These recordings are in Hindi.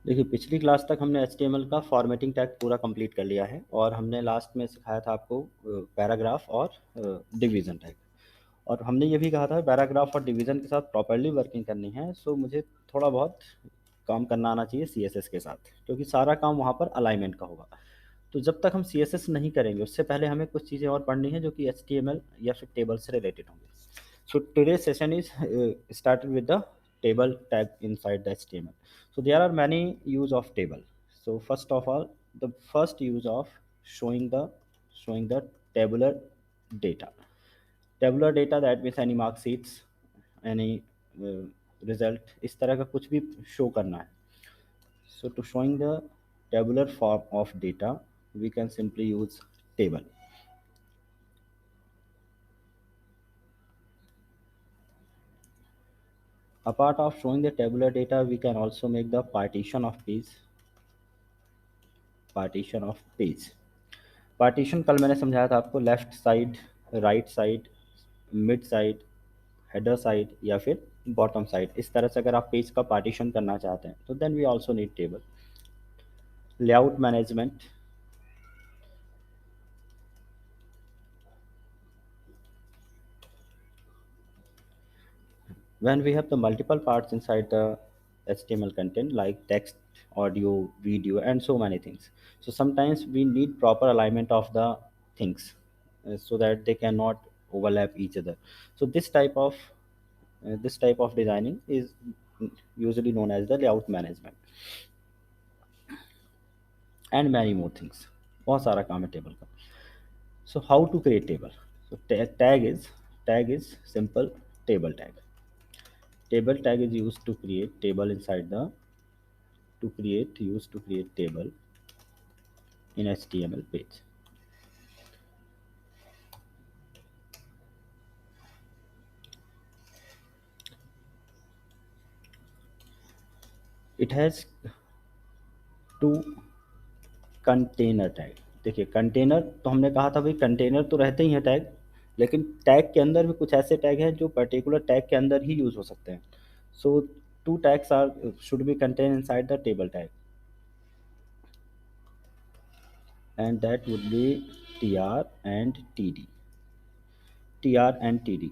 देखिए, पिछली क्लास तक हमने HTML का फॉर्मेटिंग टैग पूरा कंप्लीट कर लिया है और हमने लास्ट में सिखाया था आपको पैराग्राफ और डिवीज़न टैग। और हमने ये भी कहा था पैराग्राफ और डिवीज़न के साथ प्रॉपर्ली वर्किंग करनी है, सो मुझे थोड़ा बहुत काम करना आना चाहिए CSS के साथ, क्योंकि सारा काम वहाँ पर अलाइनमेंट का होगा। तो जब तक हम CSS नहीं करेंगे, उससे पहले हमें कुछ चीज़ें और पढ़नी है जो कि HTML या फिर टेबल से रिलेटेड होंगी। So today's session is started with the table tag inside the HTML. So there are many use of table. So first of all, the first use of showing the tabular data. Tabular data, that means any mark sheets, any uh, result, इस तरह का कुछ भी show करना है. So to showing the tabular form of data, we can simply use table. Apart of showing the tabular data, we can also make the partition of page. Partition कल मैंने समझाया था आपको, left side, right side, mid side, header side या फिर बॉटम साइड, इस तरह से अगर आप पेज का पार्टीशन करना चाहते हैं तो then we also need table. Layout management, when we have the multiple parts inside the HTML content like text, audio, video, and so many things. So sometimes we need proper alignment of the things so that they cannot overlap each other. So this type of designing is usually known as the layout management, and many more things. बहुत सारा काम है टेबल का. So how to create table? So tag is simple table tag. Table tag is used to create table inside the to create used to create table in HTML page. It has two container tag. देखिए, कंटेनर तो हमने कहा था भाई, कंटेनर तो रहते ही हैं टैग, लेकिन टैग के अंदर भी कुछ ऐसे टैग हैं जो पर्टिकुलर टैग के अंदर ही यूज हो सकते हैं. So two tags are should be contain inside the table tag, and that would be tr and td. tr and td.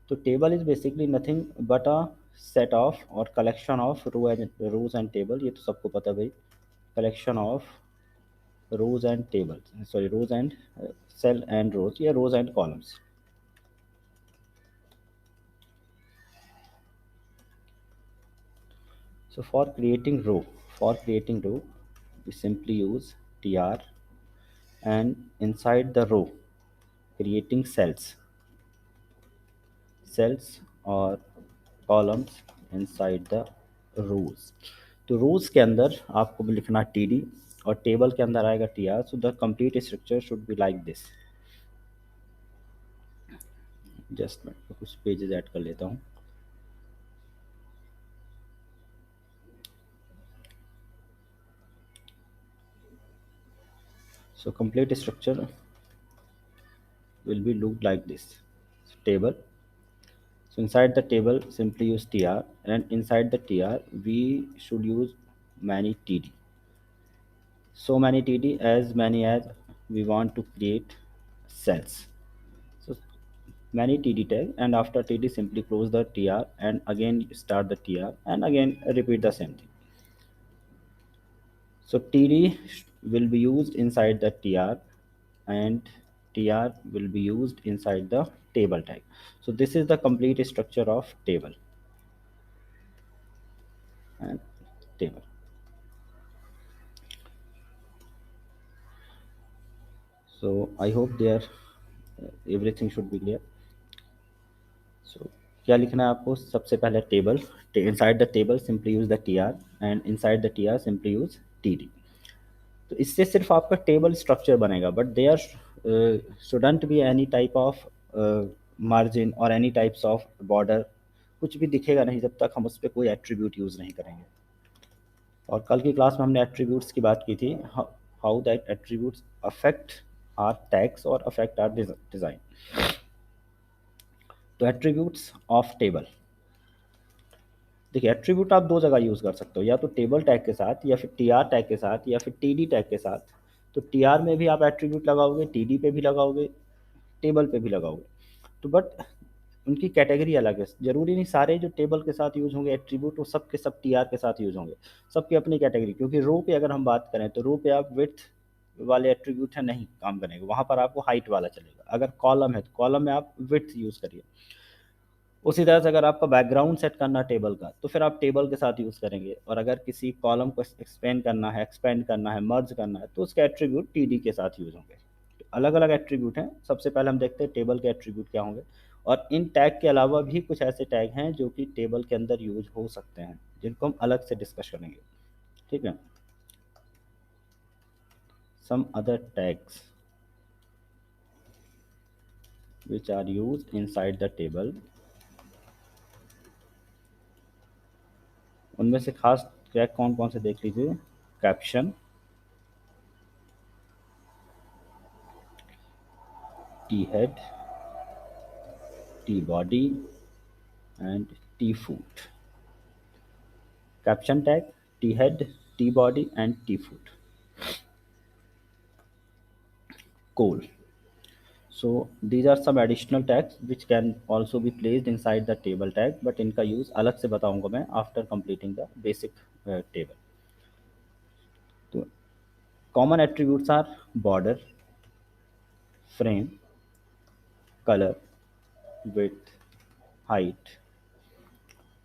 So table is basically nothing but a set of or collection of rows and table. ये तो सबको पता है भाई. collection of rows and tables, sorry, rows and cell and rows, या rows and columns. So for creating row we simply use tr, and inside the row creating cells or columns inside the rows. तो rows के अंदर आपको भी लिखना td और टेबल के अंदर आएगा tr. So the complete structure should be like this. Just मैं कुछ पेजेस ऐड कर लेता हूँ. So complete structure will be looked like this. So table. So inside the table simply use tr, and inside the tr we should use many td. So many td, as many as we want to create cells. So many td tag, and after td simply close the tr and again start the tr and again repeat the same thing. So td will be used inside the tr, and tr will be used inside the table tag. So this is the complete structure of table and table. So I hope there everything should be clear. So क्या लिखना है आपको? सबसे पहले table, inside the table simply use the T R, and inside the T R simply use T D. तो इससे सिर्फ आपका टेबल स्ट्रक्चर बनेगा, but there shouldn't be any type of margin और एनी टाइप्स ऑफ बॉर्डर. कुछ भी दिखेगा नहीं जब तक हम उस पर कोई एट्रीब्यूट यूज़ नहीं करेंगे. और कल की क्लास में हमने एट्रीब्यूट्स की बात की थी, how that attributes affect our tags और अफेक्ट आर डिज़ाइन. तो एट्रीब्यूट्स ऑफ टेबल. देखिए एट्रीब्यूट आप दो जगह यूज़ कर सकते हो, या तो टेबल टैग के साथ या फिर टीआर टैग के साथ या फिर टीडी टैग के साथ। तो टीआर में भी आप एट्रीब्यूट लगाओगे, टीडी पे भी लगाओगे, टेबल पे भी लगाओगे। तो बट उनकी कैटेगरी अलग है। ज़रूरी नहीं सारे जो टेबल के साथ यूज़ होंगे एट्रीब्यूट वो सब के सब टीआर के साथ यूज़ होंगे। सबकी अपनी कैटेगरी, क्योंकि रो पे अगर हम बात करें तो रो पे आप विड्थ वाले एट्रीब्यूट है नहीं काम करेंगे, वहाँ पर आपको हाइट वाला चलेगा। अगर कॉलम है तो कॉलम में आप विड्थ यूज़ करिए। उसी तरह से अगर आपका बैकग्राउंड सेट करना है टेबल का तो फिर आप टेबल के साथ यूज़ करेंगे, और अगर किसी कॉलम को एक्सपेंड करना है, मर्ज करना है, तो उसके एट्रीब्यूट टीडी के साथ यूज़ होंगे। तो अलग अलग एट्रीब्यूट हैं। सबसे पहले हम देखते हैं टेबल के एट्रीब्यूट क्या होंगे, और इन टैग के अलावा भी कुछ ऐसे टैग हैं जो कि टेबल के अंदर यूज हो सकते हैं, जिनको हम अलग से डिस्कस करेंगे। ठीक है, some other tags which are used inside the table, उनमें से खास टैग कौन कौन से देख लीजिए। Caption, T head, T body and T foot. Caption tag, T head, T body and T foot. Cool. So these are some additional tags which can also be placed inside the table tag, but इनका use अलग से बताऊंगा मैं after completing the basic table. तो common attributes are border, frame, color, width, height,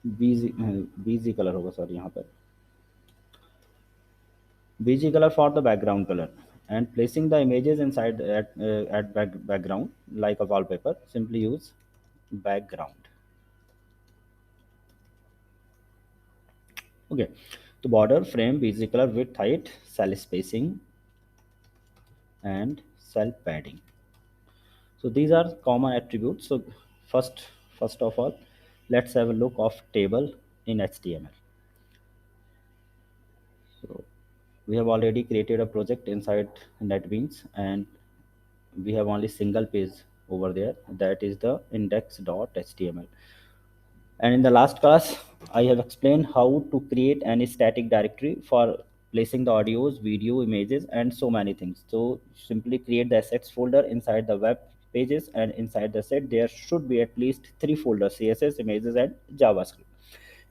BZ color होगा सॉरी यहाँ पर, BG color for the background color, and placing the images inside at background like a wallpaper, simply use background. Okay, तो border, frame, BG color, width, height, cell spacing and cell padding. So these are common attributes. So first of all, let's have a look of table in HTML. So we have already created a project inside NetBeans, and we have only single page over there, that is the index.html. And in the last class, I have explained how to create any static directory for placing the audios, video, images, and so many things. So simply create the assets folder inside the web pages, and inside the set there should be at least 3 folders: CSS, images, and JavaScript.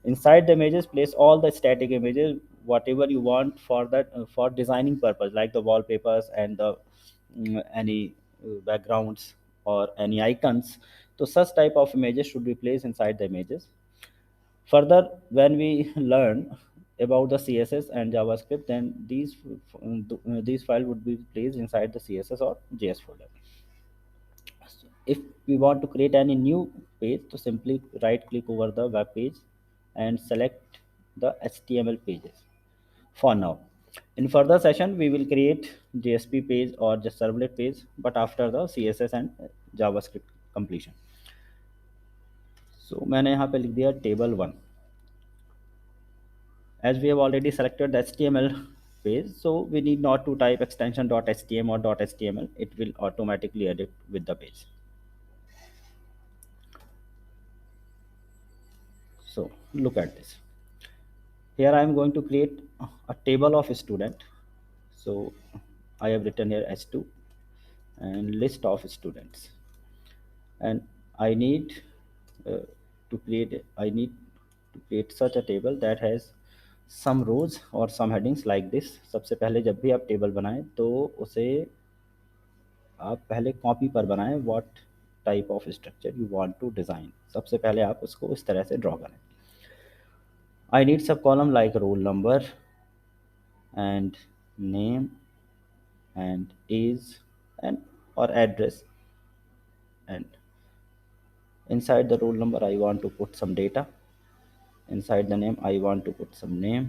Inside the images, place all the static images, whatever you want for that for designing purpose, like the wallpapers and the any backgrounds or any icons. So such type of images should be placed inside the images. Further, when we learn about the CSS and JavaScript, then these file would be placed inside the CSS or JS folder. If we want to create any new page, so simply right click over the web page and select the HTML pages. For now, in further session we will create JSP page or just servlet page, but after the CSS and JavaScript completion. So मैंने यहाँ पे लिख दिया table 1. As we have already selected the HTML page, so we need not to type extension .html or .html. It will automatically edit with the page. So look at this. Here I am going to create a table of student. So I have written here S2 and list of students, and I need to create such a table that has some rows or some headings like this. सबसे पहले जब भी आप टेबल बनाएं तो उसे आप पहले कॉपी पर बनाएं, what type of structure you want to design. सबसे पहले आप उसको इस तरह से ड्रॉ करें। आई नीड सब column like roll number and name and age and or address, and inside the roll number I want to put some data. Inside the name I want to put some name.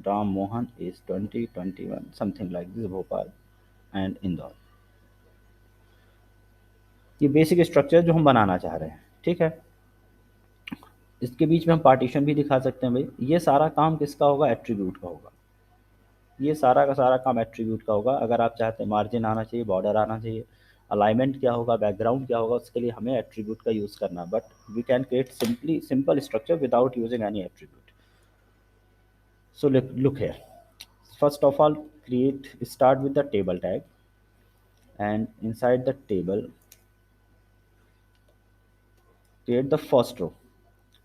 Ram Mohan is 2021, something like this, Bhopal and Indore. ये बेसिक स्ट्रक्चर जो हम बनाना चाह रहे हैं, ठीक है। इसके बीच में हम पार्टीशन भी दिखा सकते हैं। भाई ये सारा काम किसका होगा? एट्रीब्यूट का होगा। ये सारा का सारा काम एट्रीब्यूट का होगा। अगर आप चाहते हैं मार्जिन आना चाहिए, बॉर्डर आना चाहिए, अलाइनमेंट क्या होगा, बैकग्राउंड क्या होगा, उसके लिए हमें एट्रीब्यूट का यूज़ करना, but we can create simple structure without using any attribute. So look here. First of all, start with the table tag, and inside the table create the first row.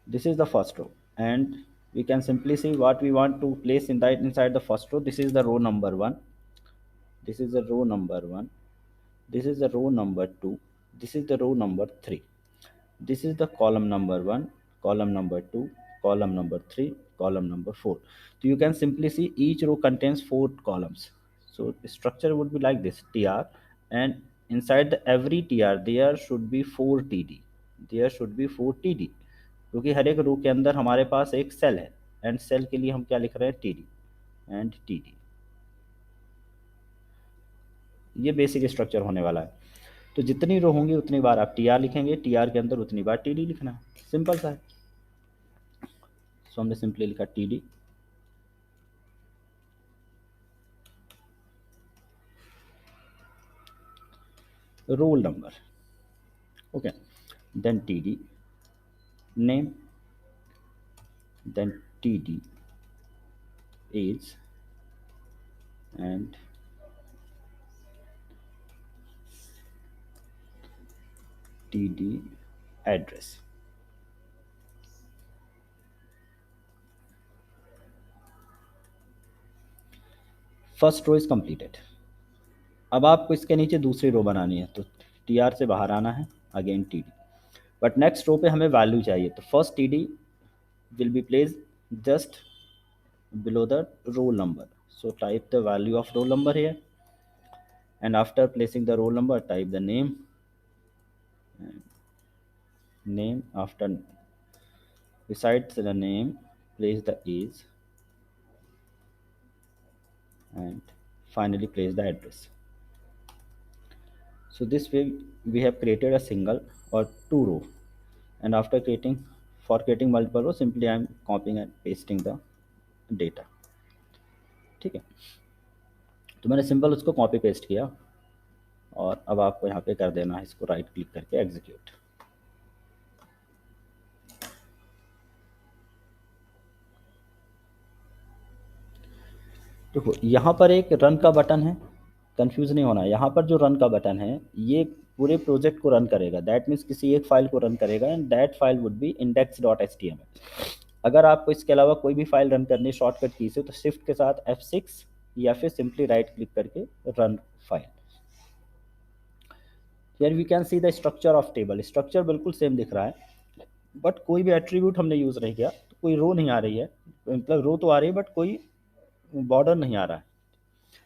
This is the first row, and we can simply see what we want to place inside the first row. This is the row number 1. This is the row number 1. This is the row number 2. This is the row number 3. This is the column number 1, column number 2, column number 3, column number 4. So you can simply see each row contains 4 columns. So the structure would be like this: tr, and inside every tr there should be 4 td. There should be 4 td, क्योंकि हर एक रो के अंदर हमारे पास एक सेल है, एंड सेल के लिए हम क्या लिख रहे हैं, T D and T D. ये बेसिक स्ट्रक्चर होने वाला है. तो जितनी रो होंगी उतनी बार आप टी आर लिखेंगे, टी आर के अंदर उतनी बार टी डी लिखना है. सिंपल सा है. सो हमने सिंपली लिखा T D, roll number, okay, then T D name, then td age, and td address. First row is completed. अब आपको इसके नीचे दूसरी रो बनानी है, तो टी आर से बाहर आना है, again T D. But next row पे हमें वैल्यू चाहिए, तो first T D will be placed just below the roll number. So type the value of roll number here, and after placing the roll number, type the name, after besides the name place the age, and finally place the address. So this way we have created a single or two row, and after creating multiple rows, simply I am copying and pasting the data. ठीक है, तो मैंने सिंपल उसको कॉपी पेस्ट किया, और अब आपको यहाँ पे कर देना है इसको राइट क्लिक करके एग्जीक्यूट. देखो यहाँ पर एक रन का बटन है, कंफ्यूज नहीं होना. यहाँ पर जो रन का बटन है ये पूरे प्रोजेक्ट को रन करेगा. दैट मीन्स किसी एक फाइल को रन करेगा, and that file would be index.html. अगर आपको इसके अलावा कोई भी फाइल रन करनी है शॉर्टकट की से, तो शिफ्ट के साथ F6 या फिर सिंपली राइट क्लिक करके run file. Here we can see the structure of table. Structure बिल्कुल सेम दिख रहा है, बट कोई भी एट्रीब्यूट हमने यूज़ नहीं किया, तो कोई रो नहीं आ रही है. मतलब रो तो आ रही है बट कोई बॉर्डर नहीं आ रहा है,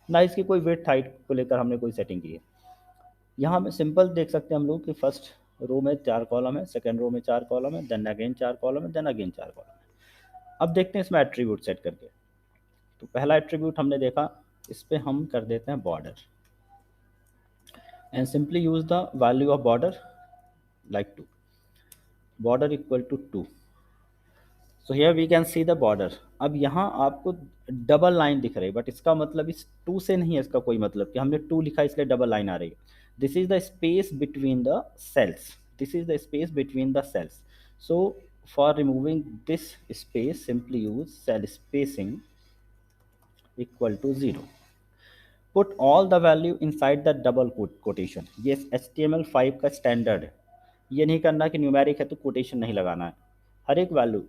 ना इसकी कोई वेट हाइट को लेकर हमने कोई सेटिंग की है. यहाँ में सिंपल देख सकते हैं हम लोग कि फर्स्ट रो में 4 कॉलम है, सेकंड रो में 4 कॉलम है, देन अगेन 4 कॉलम है, देन अगेन 4 कॉलम है. अब देखते हैं इसमें एट्रीब्यूट सेट करके. तो पहला एट्रीब्यूट हमने देखा, इस पर हम कर देते हैं border, and simply use the value of border like 2, border equal to 2. So here we can see the border. अब यहाँ आपको डबल लाइन दिख रही है, बट इसका मतलब इस 2 से नहीं है. इसका कोई मतलब कि हमने 2 लिखा इसलिए डबल लाइन आ रही है. This is the space between the cells. This is the space between the cells. So for removing this space simply use cell spacing equal to 0. Put all the value inside the double quotation. ये HTML5 का स्टैंडर्ड है. ये नहीं करना कि न्यूमेरिक है तो कोटेशन नहीं लगाना है. हर एक वैल्यू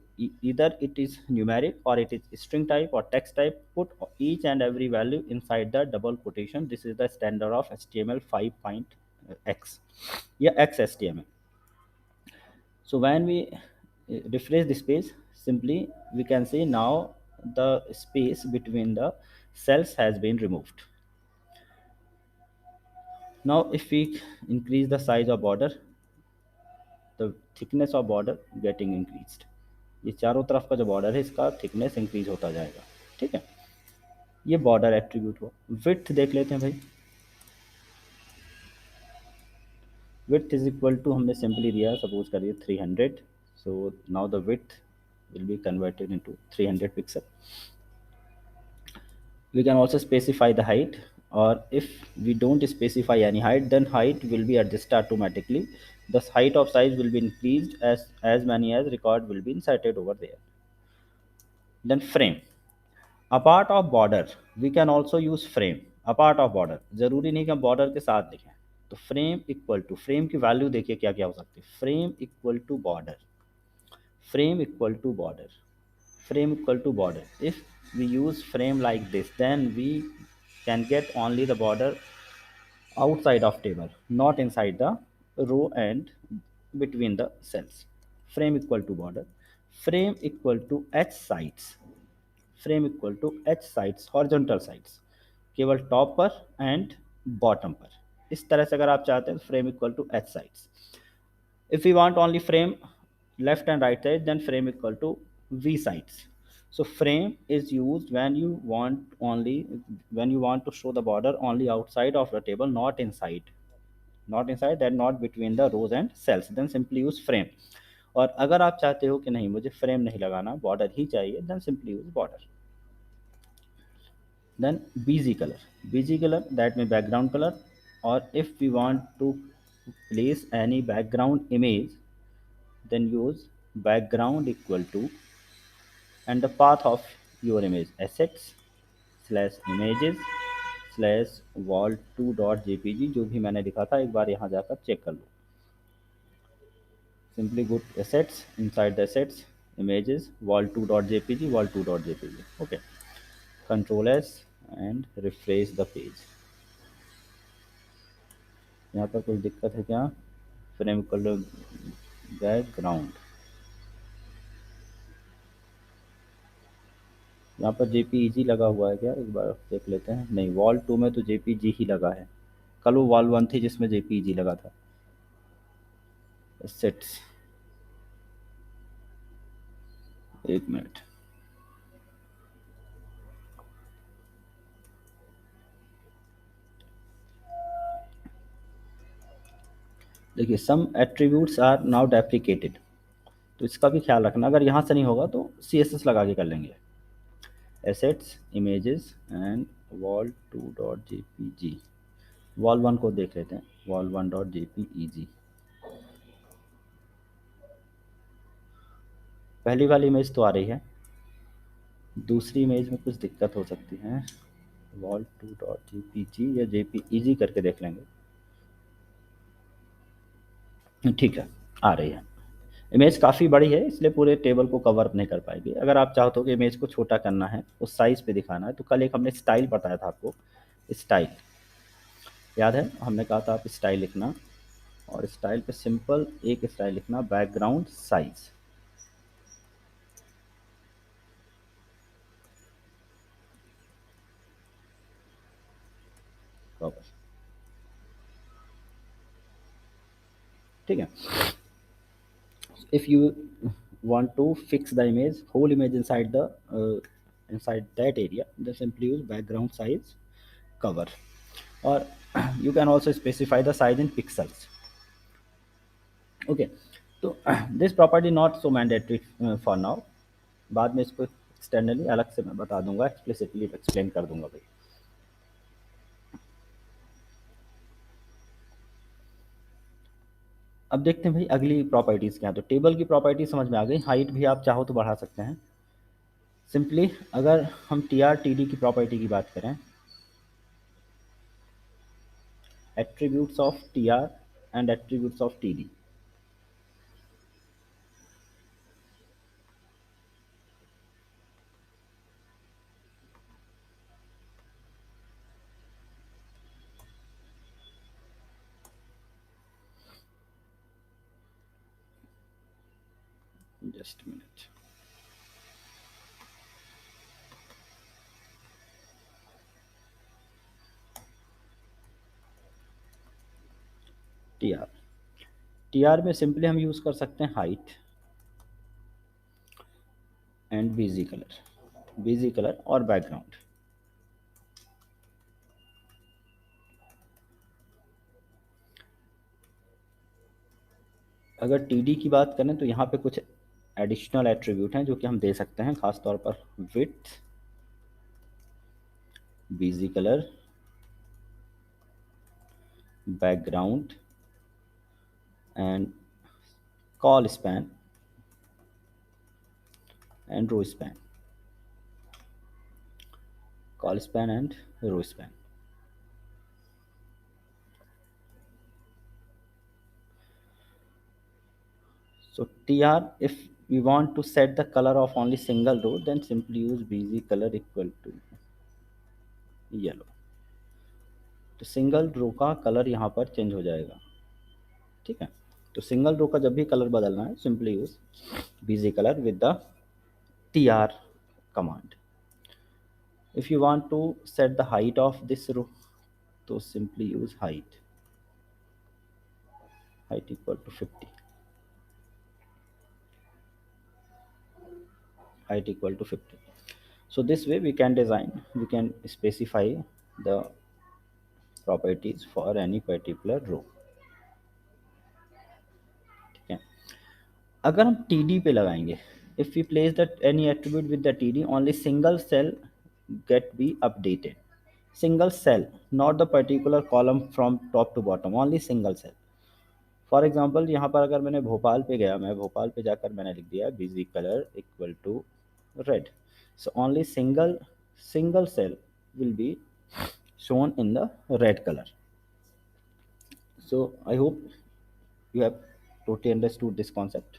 इधर इट इज न्यूमेरिक और इट इज स्ट्रिंग टाइप और text type, put each and every value inside the double quotation. This is the standard of HTML5.x या XHTML. So when we refresh this page, simply we can see now the space between the cells has been removed. Now if we increase the size of border, the thickness of border getting increased. ये चारों तरफ का जो बॉर्डर है इसका थिकनेस इंक्रीज होता जाएगा. ठीक है, ये बॉर्डर एट्रीब्यूट हो. विड्थ देख लेते हैं भाई. विड्थ इज इक्वल टू हमने सिंपली दिया, सपोज करिए 300. So now the width will be converted into 300 pixel. We can also specify the height. or if we don't specify any height, then height will be adjusted automatically. The height of size will be increased as many as record will be inserted over there. Then frame. Apart of border, we can also use frame. Apart of border, जरूरी नहीं कि हम बॉर्डर के साथ लिखें. तो फ्रेम इक्वल टू, फ्रेम की वैल्यू देखिए क्या क्या हो सकती है. Frame equal to border, frame equal to border, frame equal to border. If we use frame like this, then we can get only the border outside of table, not inside the row and between the cells. Frame equal to border, frame equal to h sides, frame equal to h sides, horizontal sides, केवल टॉप पर एंड बॉटम पर. इस तरह से अगर आप चाहते हैं frame equal to H sides. If we want only frame left and right side, then frame equal to v sides. So frame is used when you want to show the border only outside of the table, not inside, and not between the rows and cells. Then simply use frame. और अगर आप चाहते हो कि नहीं मुझे फ्रेम नहीं लगाना, बॉर्डर ही चाहिए, then simply use border. Then bg color, that means background color. Or if we want to place any background image, then use background equal to and the path of your image, assets slash images slash wall2.jpg. जो भी मैंने लिखा था एक बार यहाँ जाकर चेक कर लो. Simply go to assets, inside the assets, images, wall2.jpg, wall2.jpg. Okay. Control S and refresh the page. यहाँ पर कोई दिक्कत है क्या? फ्रेम कलर बैकग्राउंड, यहाँ पर JPEG लगा हुआ है क्या? एक बार देख लेते हैं. नहीं, वॉल 2 में तो JPG ही लगा है. कल वो वॉल 1 थी जिसमें JPEG लगा था. सेट्स, एक मिनट. देखिए, सम एट्रीब्यूट्स आर नाउ डेप्रिकेटेड, तो इसका भी ख्याल रखना. अगर यहाँ से नहीं होगा तो CSS लगा के कर लेंगे. Assets, images and wall2.jpg. Wall 1 को देख लेते हैं, wall1.jpeg. पहली वाली इमेज तो आ रही है, दूसरी इमेज में कुछ दिक्कत हो सकती है. wall2.jpg या JPEG करके देख लेंगे. ठीक है, आ रही है. इमेज काफ़ी बड़ी है इसलिए पूरे टेबल को कवर नहीं कर पाएगी. अगर आप चाहते हो कि इमेज को छोटा करना है, उस साइज़ पे दिखाना है, तो कल एक हमने स्टाइल बताया था आपको. स्टाइल याद है? हमने कहा था आप स्टाइल लिखना, और स्टाइल पे सिंपल एक स्टाइल लिखना, बैकग्राउंड साइज. कवर, ठीक है. If you want to fix the image, whole image inside that area, then simply use background size cover. Or you can also specify the size in pixels. Okay, तो this property not so mandatory for now. बाद में इसको एक्सटर्नली अलग से मैं बता दूंगा, एक्सप्लिसिटली एक्सप्लेन कर दूंगा भाई. अब देखते हैं भाई अगली प्रॉपर्टीज़ क्या है. तो टेबल की प्रॉपर्टी समझ में आ गई. हाइट भी आप चाहो तो बढ़ा सकते हैं. सिंपली अगर हम TR-TD की प्रॉपर्टी की बात करें, attributes of TR and attributes of TD. Just minute. TR में सिंपली हम यूज़ कर सकते हैं हाइट एंड BG कलर और बैकग्राउंड. अगर TD की बात करें तो यहाँ पे कुछ एडिशनल एट्रीब्यूट हैं जो कि हम दे सकते हैं, खास तौर पर width, BG colour background and call span and row span, call span and row span. So tr, if we want to set the color of only single row, then simply use bg color equal to yellow. तो सिंगल रो का कलर यहाँ पर चेंज हो जाएगा, ठीक है। तो सिंगल रो का जब भी कलर बदलना है, simply use bg color with the tr command. If you want to set the height of this row, तो simply use height equal to 50, height equal to 50. So this way we can specify the properties for any particular row, ठीक है। अगर हम td पे लगाएंगे, if we place that any attribute with the td, only single cell get be updated, single cell, not the particular column from top to bottom, only single cell. For example यहाँ पर अगर मैंने भोपाल पे गया, मैं भोपाल पे जाकर मैंने लिख दिया bg colour equal to red, so only single cell will be shown in the red color. So I hope you have totally understood this concept.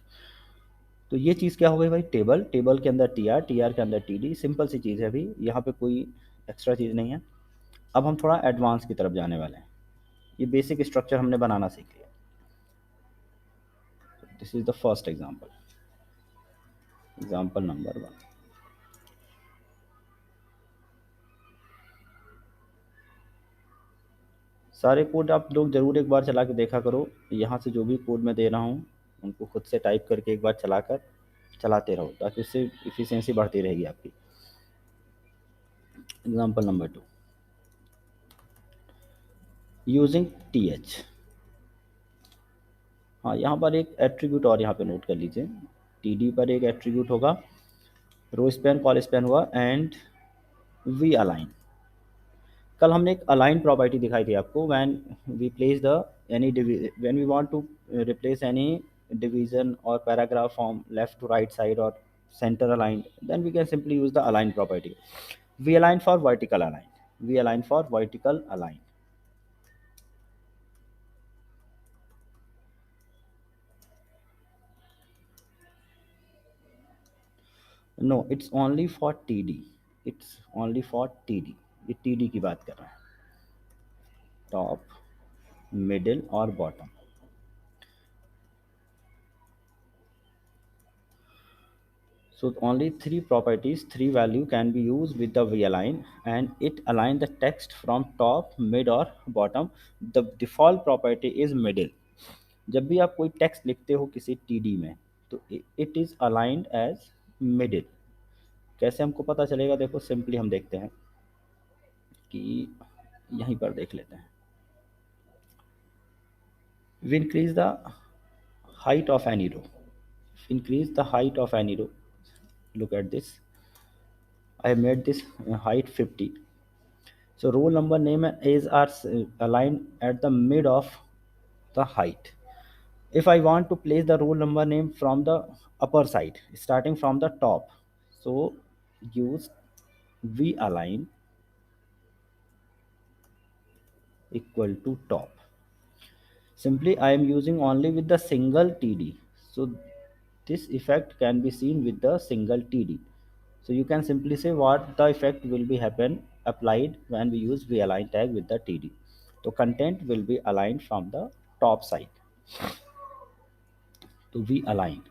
तो ये चीज़ क्या हो गई भाई, टेबल के अंदर टी आर के अंदर टी डी, सिंपल सी चीज़ है अभी, यहाँ पे कोई एक्स्ट्रा चीज़ नहीं है। अब हम थोड़ा एडवांस की तरफ जाने वाले हैं, ये बेसिक स्ट्रक्चर हमने बनाना सीख लिया। This is the first example, example number 1। सारे कोड आप लोग ज़रूर एक बार चला के देखा करो, यहाँ से जो भी कोड मैं दे रहा हूँ उनको खुद से टाइप करके एक बार चलाते रहो, ताकि उससे इफ़िशियंसी बढ़ती रहेगी आपकी। Example number 2, using th। हाँ, यहाँ पर एक एट्रीब्यूट और यहाँ पे नोट कर लीजिए, td पर एक एट्रीब्यूट होगा, रो स्पैन कॉल स्पैन हुआ, एंड वी अलाइन। कल हमने एक अलाइन प्रॉपर्टी दिखाई थी आपको, when we place the when we want to replace any division और paragraph from left to right side और center aligned, then we can simply use the align property. We align for vertical align, we align for vertical align. No, it's only for td, it's only for td, ये td की बात कर रहा है, टॉप, मिडिल और bottom. So only three properties, three value can be used with the v-align, and it align the text from top, mid और bottom. The default property is middle. जब भी आप कोई टेक्स्ट लिखते हो किसी टीडी में, तो it is aligned as middle. कैसे हमको पता चलेगा, देखो सिंपली हम देखते हैं कि यहीं पर देख लेते हैं। We increase the height of any row, increase the height of any row, look at this, I have made this height 50. So row number name is are aligned at the mid of the height. If I want to place the roll number name from the upper side, starting from the top, so use v align equal to top. Simply I am using only with the single td, so this effect can be seen with the single td. So you can simply say what the effect will be applied when we use v align tag with the td. So content will be aligned from the top side to v align.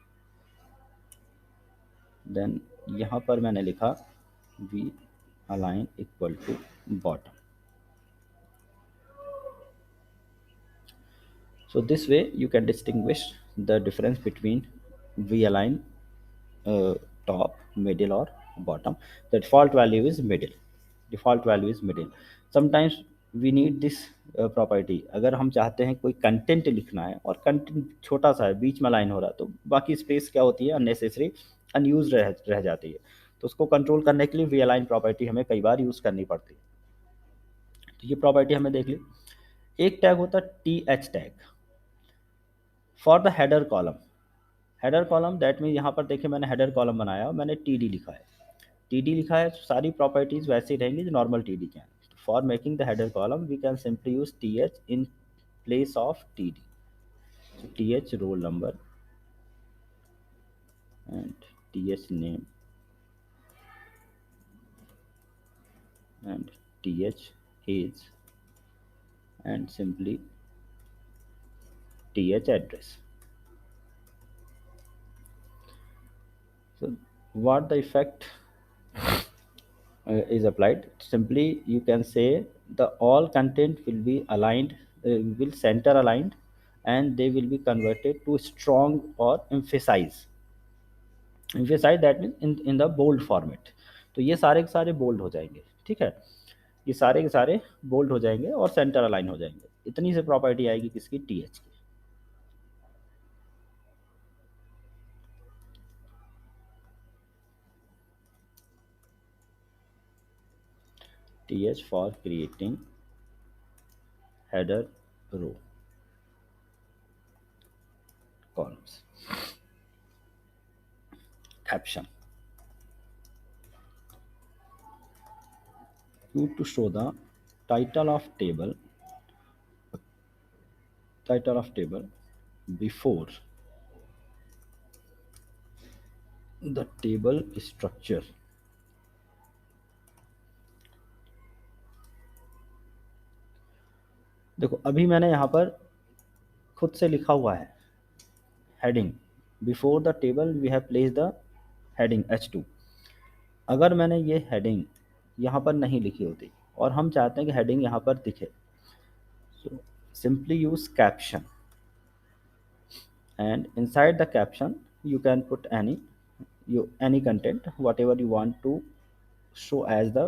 Then यहाँ पर मैंने लिखा v align equal to bottom. So this way you can distinguish the difference between v align top, middle or bottom. The default value is middle, default value is middle. Sometimes we need this property, अगर हम चाहते हैं कोई कंटेंट लिखना है और कंटेंट छोटा सा है, बीच में लाइन हो रहा है, तो बाकी स्पेस क्या होती है, अननेसेसरी अनयूज रह जाती है, तो उसको कंट्रोल करने के लिए वी अलाइन प्रॉपर्टी हमें कई बार यूज़ करनी पड़ती है। तो ये प्रॉपर्टी हमें देख ली। एक टैग होता है T H tag for the header column. Header column that mean यहाँ पर देखिए मैंने हेडर कॉलम बनाया और मैंने टी डी लिखा है। टी डी लिखा है तो सारी प्रॉपर्टीज वैसे ही रहेंगी जो नॉर्मल टी डी के हैं। For making the header column we can simply use T H in place of T D. So th roll number and th name and th age and simply th address. So what the effect is applied? Simply you can say the all content will be aligned, will center aligned, and they will be converted to strong or emphasize. Emphasize that means in the bold format. तो ये सारे के सारे बोल्ड हो जाएंगे, ठीक है। ये सारे के सारे बोल्ड हो जाएंगे और सेंटर अलाइन हो जाएंगे। इतनी से प्रॉपर्टी आएगी किसकी, टी एच की। T H for creating header row columns. Caption you to show the title of table before the table structure। देखो अभी मैंने यहाँ पर खुद से लिखा हुआ है heading, before the table we have place the heading H2। अगर मैंने ये हेडिंग यहाँ पर नहीं लिखी होती और हम चाहते हैं कि हेडिंग यहाँ पर दिखे, so simply use caption and inside the caption you can put any content whatever you want to show as the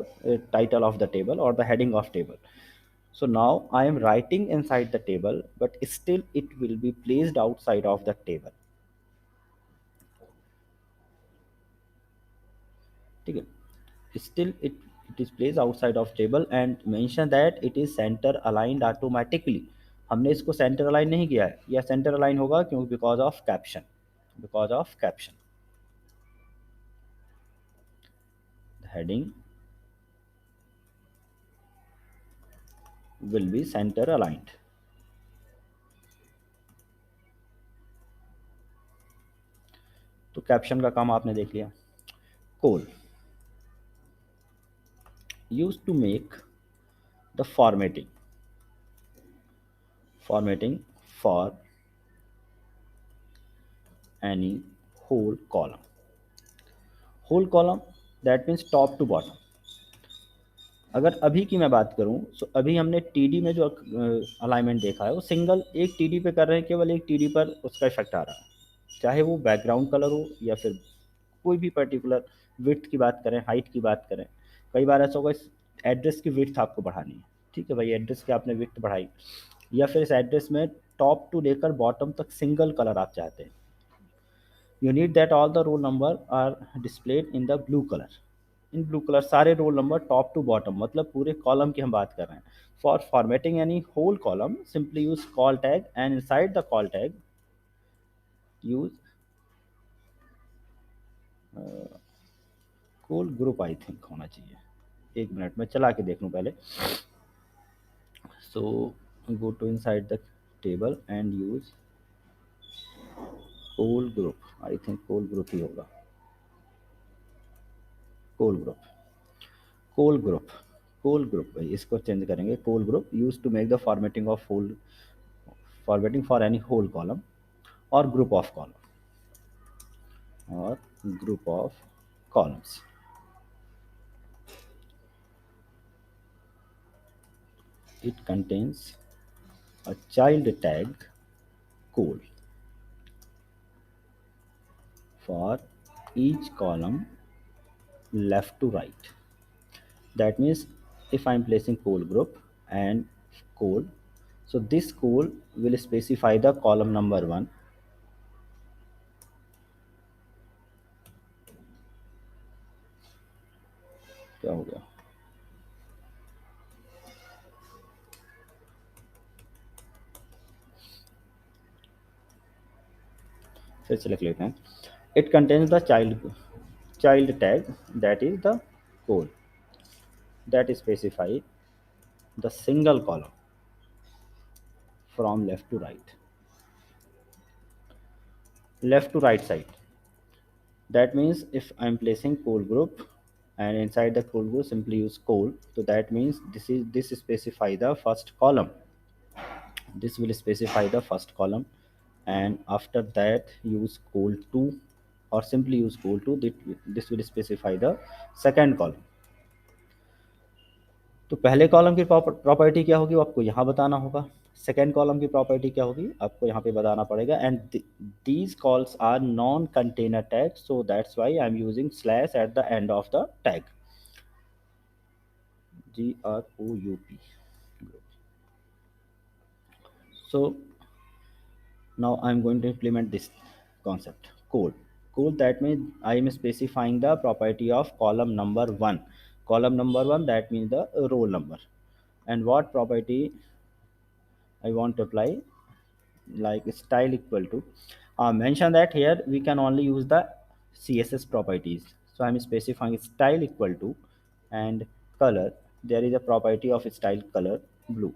title of the table or the heading of table। So now I am writing inside the table but still it will be placed outside of the table, ठीक है। Still it is placed outside of table and mention that it is center aligned automatically। हमने इसको सेंटर अलाइन नहीं किया है, यह सेंटर अलाइन होगा क्यों, because of caption. Heading will be center aligned। तो कैप्शन का काम आपने देख लिया। Col use to make the formatting for any whole column that means top to bottom। अगर अभी की मैं बात करूं तो अभी हमने टीडी में जो अलाइनमेंट देखा है वो सिंगल एक टीडी पे कर रहे हैं, केवल एक टीडी पर उसका इफेक्ट आ रहा है, चाहे वो बैकग्राउंड कलर हो या फिर कोई भी पर्टिकुलर विड्थ की बात करें, हाइट की बात करें। कई बार ऐसा होगा इस एड्रेस की विड्थ आपको बढ़ानी है, ठीक है भाई, एड्रेस की आपने विड्थ बढ़ाई, या फिर इस एड्रेस में टॉप टू लेकर बॉटम तक सिंगल कलर आप चाहते हैं। You need that all the roll number are displayed in the blue colour. In blue colour सारे roll number top to bottom मतलब पूरे कॉलम की हम बात कर रहे हैं। For formatting any whole column simply use col tag and inside the col tag use col group I think होना चाहिए। एक मिनट में चला के देख लूँ पहले। So go to inside the table and use col group. I think col group ही होगा, col group, col group, col group भाई, इसको चेंज करेंगे। Col group use to make the formatting for any whole column और group of columns. It contains a child tag code for each column left to right। That means if I am placing call group and call, so this call will specify the column number 1, क्या हो गया, फिर से लिख लेते हैं. It contains the child tag, that is the code that specify the single column from left to right side. That means if I'm placing code group and inside the code group simply use code, so that means this specify the first column. This will specify the first column, and after that use code 2 or simply use code 2. This will specify the second column. तो पहले कॉलम की प्रॉपर्टी क्या होगी वो आपको यहाँ बताना होगा. सेकेंड कॉलम की प्रॉपर्टी क्या होगी आपको यहाँ पे बताना पड़ेगा. And these cols are non container tag, so that's why I am using slash at the end of the tag. GROUP. So now I'm going to implement this concept code. That means I am specifying the property of column number 1. Column number 1, that means the roll number. And what property I want to apply, like style equal to, mention that here we can only use the CSS properties. So I'm specifying style equal to, and color, there is a property of style color blue.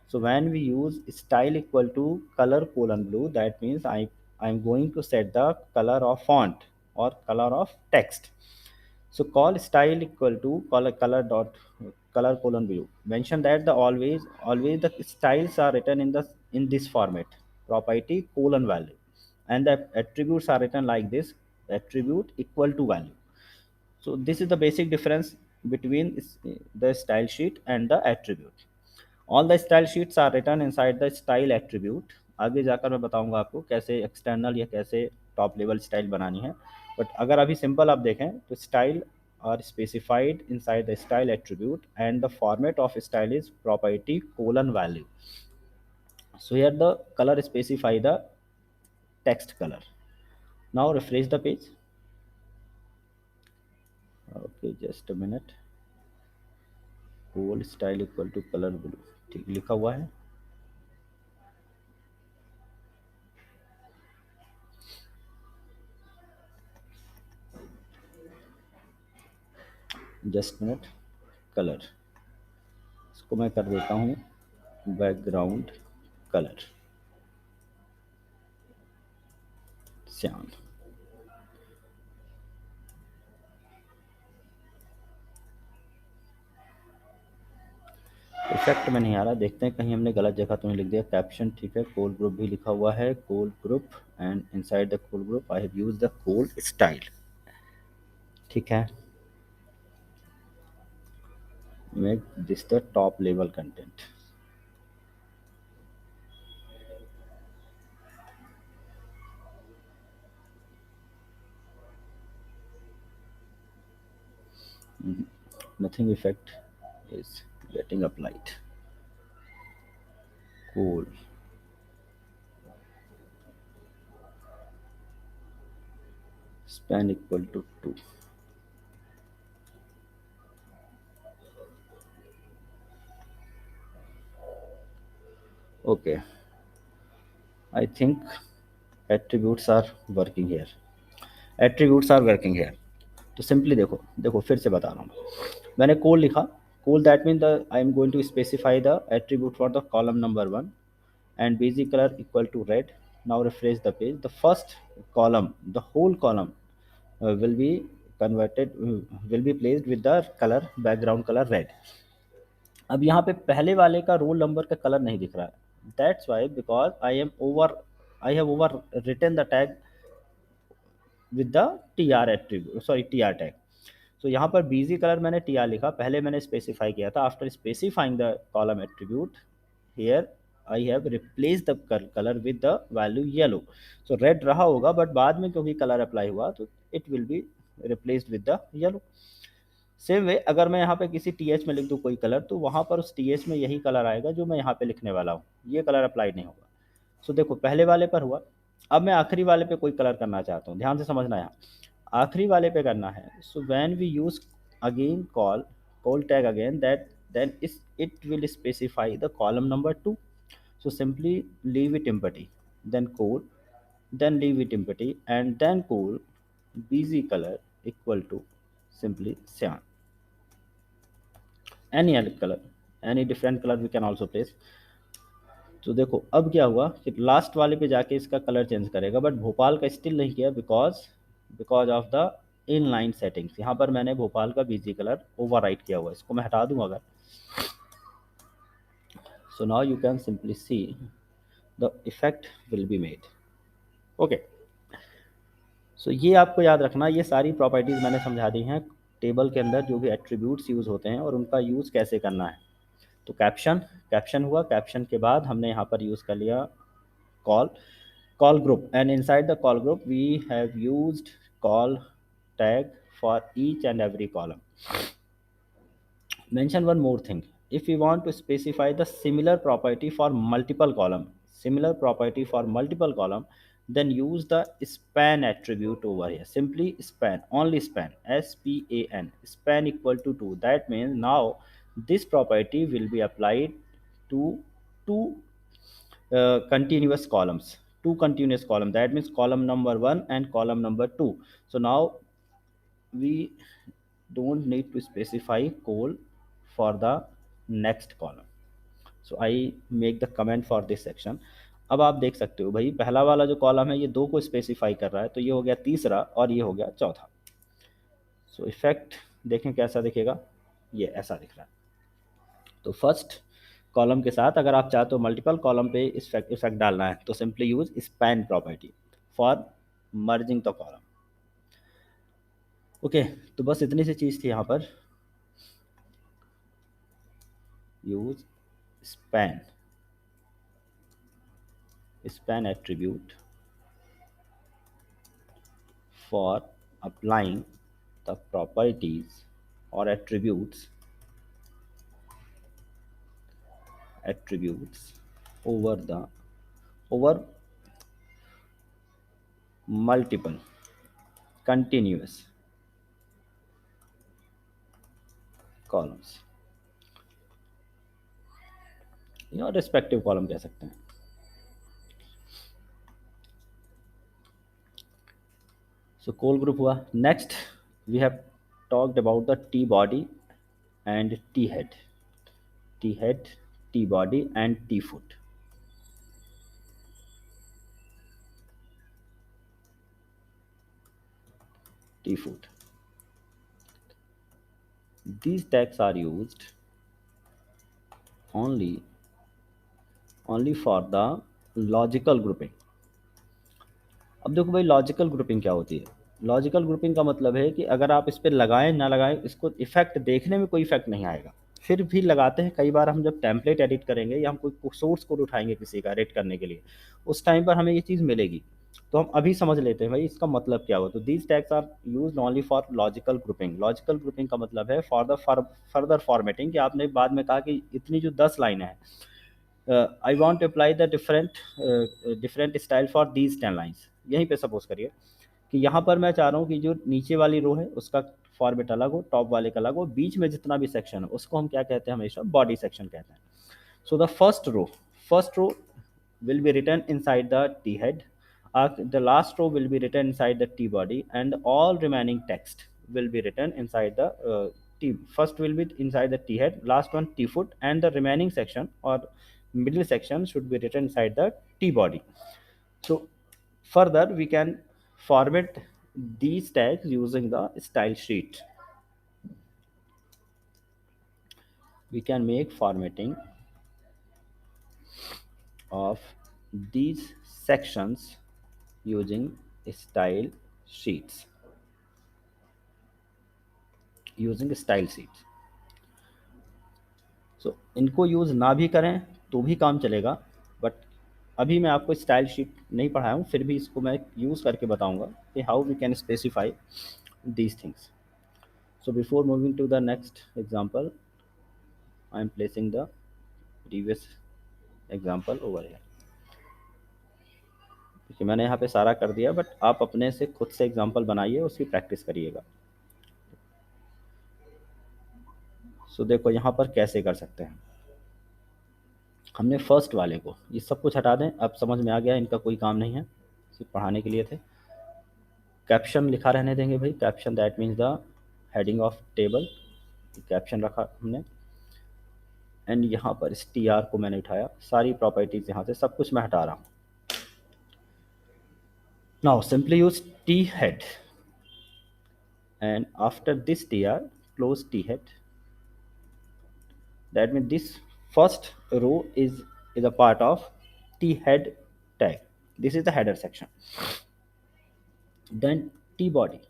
So when we use style equal to color colon blue, that means I'm going to set the color of font or color of text. So call style equal to color dot color colon blue. Mention that the always the styles are written in this format, property colon value, and the attributes are written like this, attribute equal to value. So this is the basic difference between the style sheet and the attribute. All the style sheets are written inside the style attribute. आगे जाकर मैं बताऊंगा आपको कैसे एक्सटर्नल या कैसे टॉप लेवल स्टाइल बनानी है. बट अगर अभी सिंपल आप देखें तो style are specified inside the style attribute, and the format of style is property colon value. So here the color specify the text color. Now refresh the page. Okay, just a minute. Cool style equal to color blue, ठीक लिखा हुआ है. Just minute. कलर, इसको मैं कर देता हूँ बैकग्राउंड कलर श्याम. इफेक्ट में नहीं आ रहा, देखते हैं कहीं हमने गलत जगह तो नहीं लिख दिया. कैप्शन ठीक है, कोल ग्रुप भी लिखा हुआ है, col group, and inside the col group I have used the col style. ठीक है, make this the top level content. Nothing effect is getting applied. Cool. Span equal to 2. Okay, I think attributes are working here. Attributes are working here. तो सिंपली देखो देखो फिर से बता रहा हूँ. मैंने कोल लिखा, col that mean the I am going to specify the attribute for the column number 1 and bg color equal to red. Now refresh the page. The first column, the whole column will be converted, will be placed with the color background color red. अब यहाँ पे पहले वाले का रोल नंबर का कलर नहीं दिख रहा है. That's why because I have overwritten the tag with the T R attribute, sorry T R tag. So यहाँ पर बीजी कलर मैंने टी आर लिखा, पहले मैंने स्पेसिफाई किया था. After specifying the column attribute here I have replace the colour with the value yellow. So red रहा होगा बट बाद में क्योंकि कलर अप्लाई हुआ तो it will be replaced with the yellow. Same way अगर मैं यहाँ पे किसी टी एच में लिख दूँ कोई कलर, तो वहाँ पर उस टी एच में यही कलर आएगा जो मैं यहाँ पे लिखने वाला हूँ, ये कलर अप्लाई नहीं होगा. सो देखो पहले वाले पर हुआ. अब मैं आखिरी वाले पे कोई कलर करना चाहता हूँ, ध्यान से समझना. यहाँ आखिरी वाले पे करना है. So when we use again col tag again, that then it will specify the column number 2. So simply leave it empty, then code then leave it empty, and then call bg color equal to simply cyan. Any other color, any different color we can also place. तो देखो अब क्या हुआ कि लास्ट वाले पे जाके इसका कलर चेंज करेगा, बट भोपाल का स्टिल नहीं किया, because because of the inline settings. यहाँ पर मैंने भोपाल का बीजी कलर ओवरराइट किया हुआ है, इसको मैं हटा दूँ अगर, so now you can simply see the effect will be made. Okay, so ये आपको याद रखना, ये सारी प्रॉपर्टीज़ मैंने समझा दी हैं टेबल के अंदर जो भी एट्रीब्यूट्स यूज़ होते हैं और उनका यूज़ कैसे करना है। तो कैप्शन, कैप्शन हुआ, कैप्शन के बाद हमने यहाँ पर यूज़ कर लिया call group, and inside the call group we have used call tag for each and every column. Mention one more thing, if we want to specify the similar property for multiple column, then use the span attribute over here. Simply span, only span, span, span equal to 2. That means now this property will be applied to two continuous columns, that means column number 1 and column number 2. So now we don't need to specify call for the next column. So I make the comment for this section. अब आप देख सकते हो भाई, पहला वाला जो कॉलम है ये 2 को स्पेसिफाई कर रहा है, तो ये हो गया तीसरा और ये हो गया चौथा। सो इफेक्ट देखें कैसा दिखेगा, ये ऐसा दिख रहा है। तो फर्स्ट कॉलम के साथ अगर आप चाहते हो मल्टीपल कॉलम पे इफेक्ट डालना है, तो simply use span property for merging the column. Okay, तो बस इतनी सी चीज़ थी यहाँ पर, use span attribute for applying the properties और attributes over multiple continuous columns या रिस्पेक्टिव कॉलम कह सकते हैं। सो कोल ग्रुप हुआ। Next we have talked about the T body and T head, T body and T foot. These tags are used only for the logical grouping. अब देखो भाई लॉजिकल ग्रुपिंग क्या होती है। लॉजिकल ग्रुपिंग का मतलब है कि अगर आप इस पर लगाएं ना लगाएं, इसको इफेक्ट देखने में कोई इफेक्ट नहीं आएगा, फिर भी लगाते हैं। कई बार हम जब टेम्पलेट एडिट करेंगे या हम कोई सोर्स कोड उठाएंगे किसी का एडिट करने के लिए, उस टाइम पर हमें ये चीज़ मिलेगी। तो हम अभी समझ लेते हैं भाई इसका मतलब क्या हुआ। तो these tags are used only for logical grouping. Logical grouping का मतलब है फॉर द फर्दर फॉर्मेटिंग, कि आपने बाद में कहा कि इतनी जो 10 लाइनें हैं, I want to apply the different style for these 10 lines. यहीं पे सपोज करिए कि यहाँ पर मैं चाह रहा हूँ कि जो नीचे वाली रो है उसका फॉर्मेट अलग हो, टॉप वाले का अलग हो, बीच में जितना भी सेक्शन है उसको हम क्या कहते हैं, हमेशा बॉडी सेक्शन कहते हैं। So the first row will be written inside the t head, the last row will be written inside the t body, and all remaining text will be written inside the t. First will be inside the t head, last one t foot, and the remaining section or middle section should be written inside the t body. So further we can format these tags using the style sheet. We can make formatting of these sections using style sheets. So इनको यूज़ ना भी करें तो भी काम चलेगा, बट अभी मैं आपको स्टाइल शीट नहीं पढ़ाया हूँ, फिर भी इसको मैं यूज़ करके बताऊंगा कि how we can specify these things. So before moving to the next example, I am placing the previous example over here. देखिए मैंने यहाँ पे सारा कर दिया, बट आप अपने से खुद से एग्जाम्पल बनाइए, उसकी प्रैक्टिस करिएगा. सो देखो यहाँ पर कैसे कर सकते हैं. हमने फर्स्ट वाले को, ये सब कुछ हटा दें, अब समझ में आ गया इनका कोई काम नहीं है. सिर्फ पढ़ाने के लिए थे। कैप्शन लिखा रहने देंगे भाई, caption that means the heading of table, caption रखा हमने। एंड यहाँ पर इस टी आर को मैंने उठाया, सारी प्रॉपर्टीज यहाँ से सब कुछ मैं हटा रहा हूँ। Now simply use T head, and after this tr close t head. That means this first row is a part of t head tag. This is the header section. Then t body,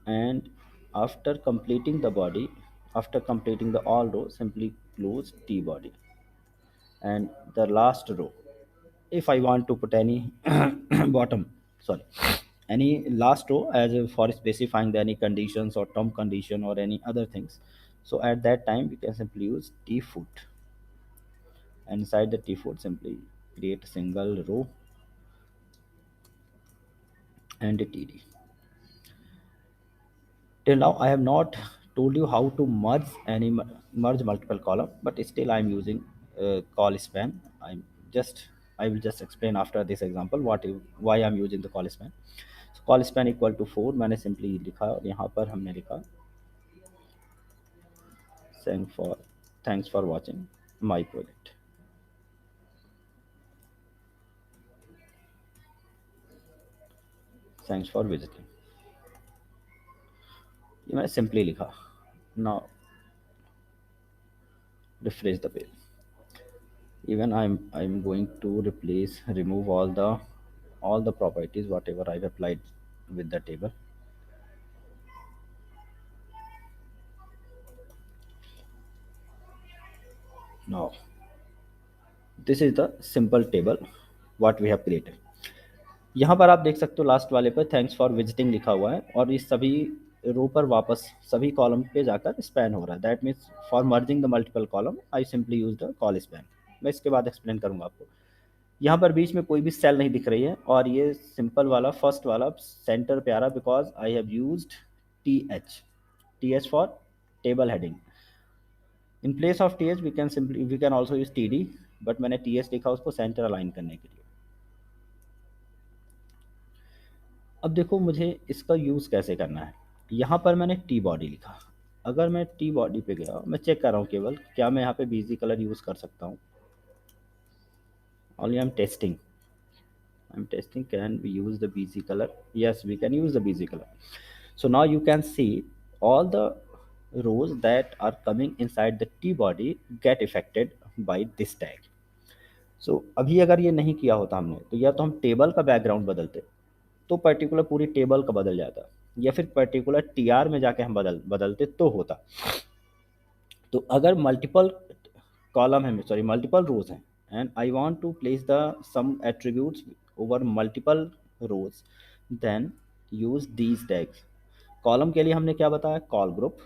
and after completing the body, after completing the all row, simply close t body. And the last row, if I want to put any bottom, sorry, any last row as for specifying the any conditions or term condition or any other things, so at that time we can simply use t foot, and inside the t foot simply create a single row and a td. Till now I have not told you how to merge multiple column, but still I am using call span. Just I will just explain after this example why I am using the call span. So call span equal to 4 मैंने simply लिखा, और यहाँ पर हमने लिखा thanks for watching my project, thanks for visiting, ये मैंने simply लिखा. Now refresh the page. Even I'm going to remove all the properties whatever I've applied with the table. Now this is the simple table what we have created. यहाँ पर आप देख सकते हो लास्ट वाले पर थैंक्स फॉर विजिटिंग लिखा हुआ है, और ये सभी रो पर वापस सभी कॉलम पे जाकर स्पैन हो रहा है. That means for merging the multiple column I simply use the call span. मैं इसके बाद एक्सप्लेन करूंगा आपको. यहाँ पर बीच में कोई भी सेल नहीं दिख रही है, और ये सिंपल वाला फर्स्ट वाला सेंटर पे आ रहा, because I have used T H for table heading. In place of T H we can also use T D, but मैंने टी एच लिखा उसको सेंटर अलाइन करने के लिए. अब देखो मुझे इसका यूज़ कैसे करना है. यहाँ पर मैंने टी बॉडी लिखा. अगर मैं टी बॉडी पे गया, मैं चेक कर रहा हूँ केवल क्या मैं यहाँ पे बीजी कलर यूज़ कर सकता हूँ. only I'm testing can we use the BZ color. Yes, we can use the BZ color. So now you can see all the rows that are coming inside the T body get affected by this tag. So अभी अगर ये नहीं किया होता हमने, तो या तो हम टेबल का बैकग्राउंड बदलते तो पर्टिकुलर पूरी टेबल का बदल जाता, या फिर पर्टिकुलर टीआर में जाके हम बदलते तो होता. तो अगर मल्टीपल कॉलम है, सॉरी मल्टीपल रोज हैं, and I want to place the some attributes over multiple rows, then use these tags. Column के लिए हमने क्या बताया, col group,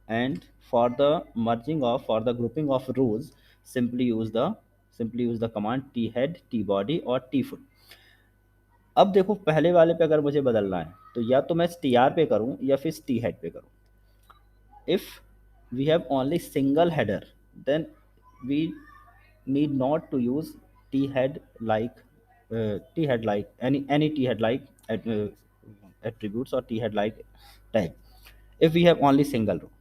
and for the merging of for the grouping of rows simply use the command T head, T body और टी फुट. अब देखो पहले वाले पे अगर मुझे बदलना है तो या तो मैं टी आर पे करूं या फिर टी हेड पे करूं. If we have only single header, then we need not to use t head like any t head like attributes or t head like tag if we have only single row.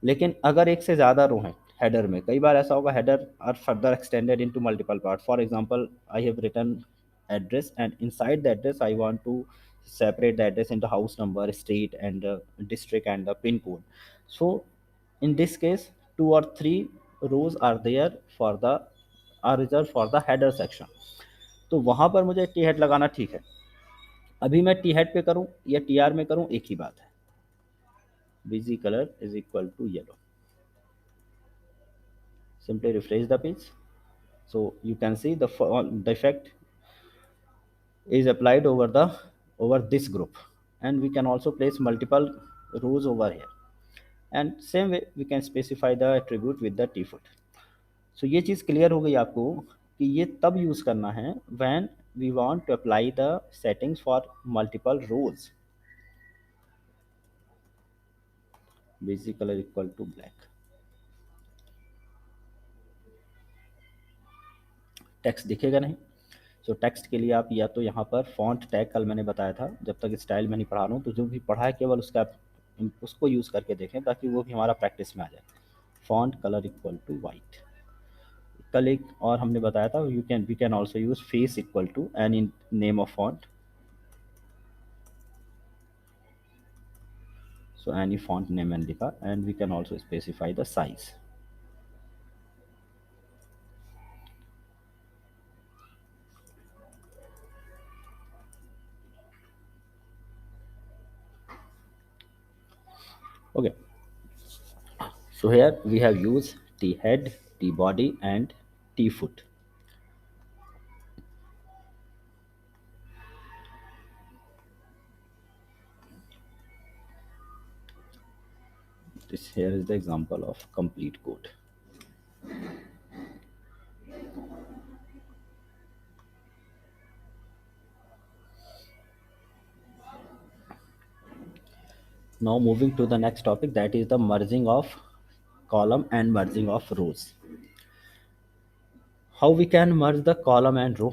लेकिन अगर एक से ज़्यादा रो हैं हेडर में, कई बार ऐसा होगा header are further extended into multiple part. For example I have written address, and inside the address I want to separate the address into house number, street, and district and the pin code. So in this case 2 or 3 rows are there for the are reserved for the header section. तो वहाँ पर मुझे टी हेड लगाना ठीक है. अभी मैं टी हेड पे करूँ या टी आर में करूँ, एक ही बात है. BG color is equal to yellow. Simply refresh the page. So you can see the effect is applied over this group, and we can also place multiple rows over here, and same way we can specify the attribute with the t foot. So ये चीज़ क्लियर हो गई आपको कि ये तब यूज़ करना है when we want to apply the settings for multiple rows. Basic color equal to black. Text दिखेगा नहीं. सो टेक्स्ट के लिए आप या तो यहाँ पर फॉन्ट टैग कल मैंने बताया था, जब तक स्टाइल में नहीं पढ़ा रहा हूँ, तो जो भी पढ़ा है केवल उसका उसको यूज़ करके देखें ताकि वो भी हमारा प्रैक्टिस में आ जाए। Font colour equal to white. कल एक और हमने बताया था, we can also use face equal to any name of font. So any font name मैंने लिखा, and we can also specify the size. Okay, so here we have used T head, T body, and T foot. This here is the example of complete code. Now moving to the next topic, that is the merging of column and merging of rows. How we can merge the column and row?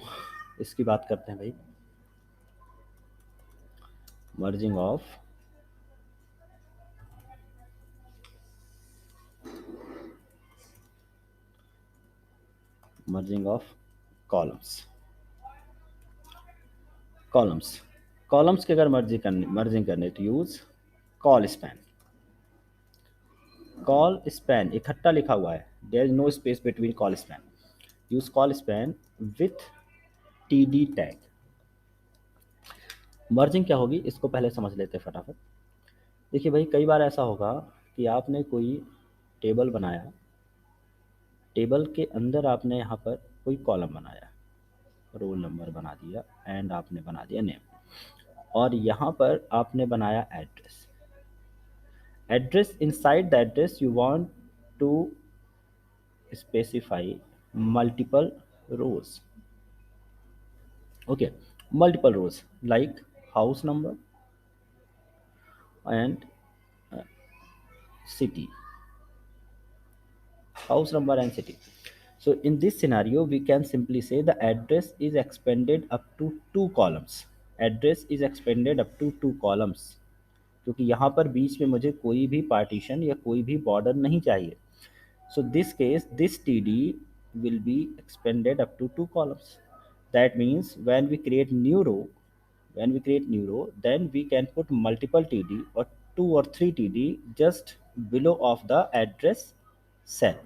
इसकी बात करते हैं भाई। Merging of columns. Columns के अगर मर्जिंग करने तो यूज कॉल स्पैन इकट्ठा लिखा हुआ है, there is no space between col span. Use col span with TD tag. Merging क्या होगी इसको पहले समझ लेते हैं फटाफट। देखिए भाई, कई बार ऐसा होगा कि आपने कोई टेबल बनाया, टेबल के अंदर आपने यहाँ पर कोई कॉलम बनाया, रोल नंबर बना दिया, एंड आपने बना दिया नेम, और यहाँ पर आपने बनाया address. Inside the address you want to specify multiple rows. Okay, multiple rows like house number and city. House number and city. So in this scenario we can simply say the address is expanded up to 2 columns. Address is expanded up to 2 columns, क्योंकि यहाँ पर बीच में मुझे कोई भी पार्टीशन या कोई भी बॉर्डर नहीं चाहिए. So this case, this TD will be expanded up to 2 columns. That means when we create new row, then we can put multiple TD or 2 or 3 TD just below of the address cell.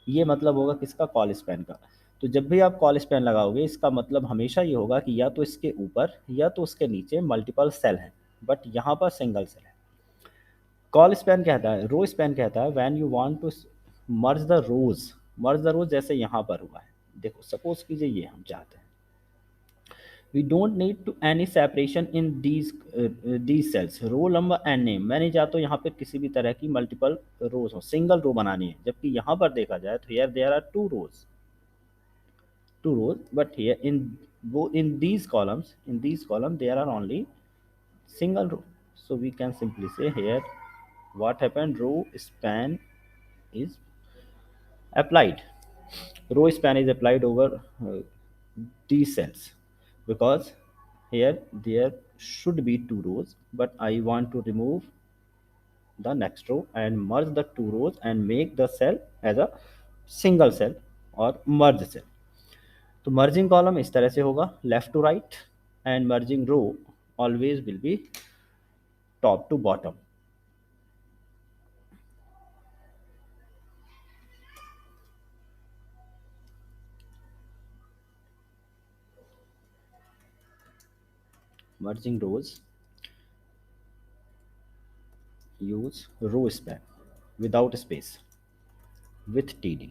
ये मतलब होगा किसका, कॉल स्पैन का. तो जब भी आप कॉल स्पैन लगाओगे इसका मतलब हमेशा ये होगा कि या तो इसके ऊपर या तो उसके नीचे मल्टीपल सेल हैं, बट यहाँ पर सिंगल सेल है. कॉल स्पैन कहता है, रो स्पैन कहता है when you want to merge the rows, जैसे यहाँ पर हुआ है. देखो सपोज कीजिए ये हम चाहते हैं, we don't need to any separation in these cells, roll number and name. मैं नहीं चाहता यहाँ पे किसी भी तरह की मल्टीपल रोज हो, सिंगल रो बनानी है. जबकि यहाँ पर देखा जाए तो here there are two rows, but here in these column there are only single row. So we can simply say here what happened, row span is applied. Row span is applied over these cells, because here there should be 2 rows, but I want to remove the next row and merge the 2 rows and make the cell as a single cell or merge cell. तो merging column इस तरह से होगा, left to right, and merging row always will be top to bottom. Merging rows use row span without space with TD.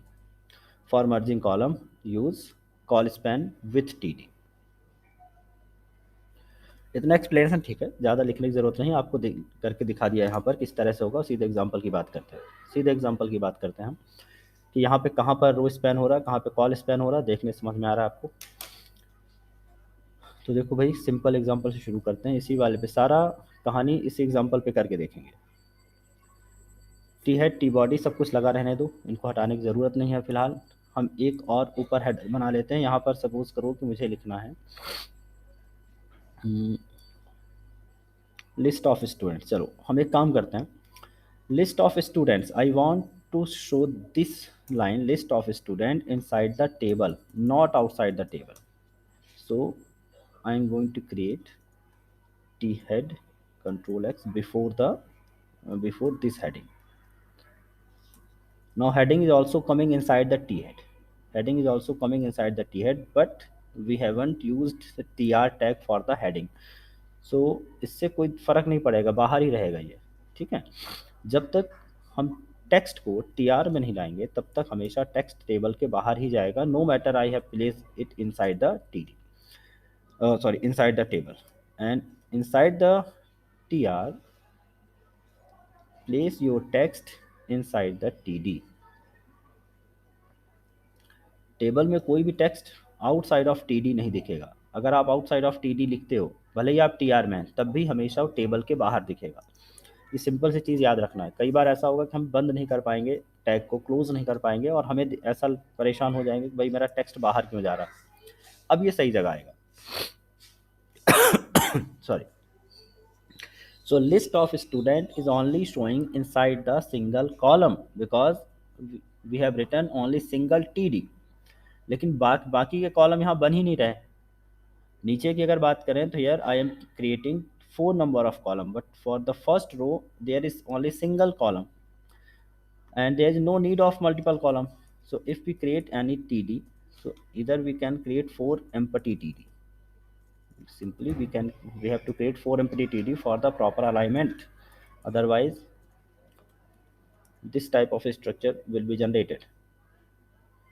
For merging column use call span with TD. इतना एक्सप्लेनेशन ठीक है, ज़्यादा लिखने की ज़रूरत नहीं, आपको करके दिखा दिया यहाँ पर किस तरह से होगा. सीधे एग्जांपल की बात करते हैं हम कि यहाँ पे कहाँ पर रो स्पैन हो रहा है, कहाँ पे कॉल स्पैन हो रहा है. देखने समझ में आ रहा है आपको. तो देखो भाई, सिंपल एग्जांपल से शुरू करते हैं. इसी वाले पे सारा कहानी इसी एग्जांपल पे करके देखेंगे. टी हेड, टी बॉडी सब कुछ लगा रहने दो, इनको हटाने की ज़रूरत नहीं है फिलहाल. हम एक और ऊपर हेडर बना लेते हैं। यहाँ पर सपोज करो कि मुझे लिखना है लिस्ट ऑफ स्टूडेंट्स। चलो हम एक काम करते हैं, list of students, I want to show this line list of student inside the table, not outside the table. So I am going to create t head control x before the before this heading. Now heading is also coming inside the t head, heading is also coming inside the t head, but we haven't used the tr tag for the heading. सो इससे कोई फ़र्क नहीं पड़ेगा, बाहर ही रहेगा ये, ठीक है। जब तक हम टेक्स्ट को टी आर में नहीं लाएंगे तब तक हमेशा टेक्स्ट टेबल के बाहर ही जाएगा, no matter I have place it inside the T D, sorry inside the table, and inside the T R place your text inside the T D. Table में कोई भी text outside of T D नहीं दिखेगा। अगर आप आउटसाइड ऑफ टी डी लिखते हो, भले ही आप टी आर में हैं, तब भी हमेशा वो टेबल के बाहर दिखेगा। ये सिंपल सी चीज़ याद रखना है। कई बार ऐसा होगा कि हम बंद नहीं कर पाएंगे, टैग को क्लोज नहीं कर पाएंगे, और हमें ऐसा परेशान हो जाएंगे कि भाई मेरा टेक्स्ट बाहर क्यों जा रहा है। अब ये सही जगह आएगा। Sorry. So list of student is only showing inside the single column because we have written only single td, लेकिन बाकी के कॉलम यहाँ बन ही नहीं रहे। नीचे की अगर बात करें तो here I am creating 4 number of column, but for the first row there is only single column and there is no need of multiple column. So if we create any td, so either we can create 4 empty td. Simply we have to create 4 empty td for the proper alignment. Otherwise this type of structure will be generated.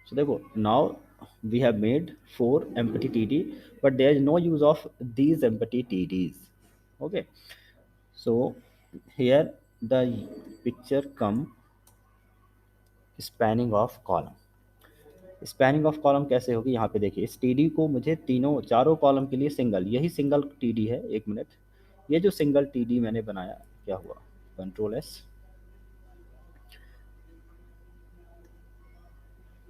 So देखो, now we have made 4 empty td, but there is no use of these empty tds. Okay, so here the picture come spanning of column. Spanning of column कैसे होगी, यहाँ पे देखिए, इस टी को मुझे चारों कॉलम के लिए सिंगल, यही सिंगल टी है। एक मिनट, ये जो सिंगल टी मैंने बनाया, क्या हुआ, कंट्रोल एस,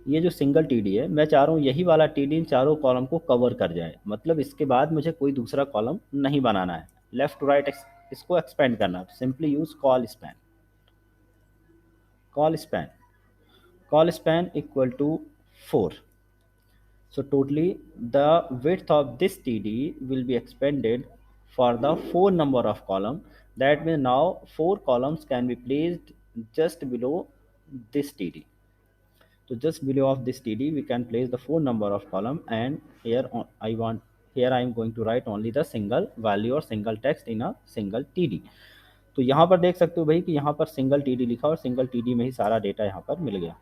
ये जो सिंगल टी है, मैं चाह रहा हूँ यही वाला टी इन चारों कॉलम को कवर कर जाए। मतलब इसके बाद मुझे कोई दूसरा कॉलम नहीं बनाना है, लेफ्ट टू राइट इसको एक्सपेंड करना। Simply use col span, col span, call span equal to 4. So totally the width of this td will be expanded for the 4 number of column. That means now 4 columns can be placed just below this td. So just below of this td we can place the 4 number of column, and here I am going to write only the single value or single text in a single td. तो यहाँ पर देख सकते हो भाई कि यहाँ पर सिंगल टी लिखा और सिंगल टी में ही सारा डेटा यहाँ पर मिल गया।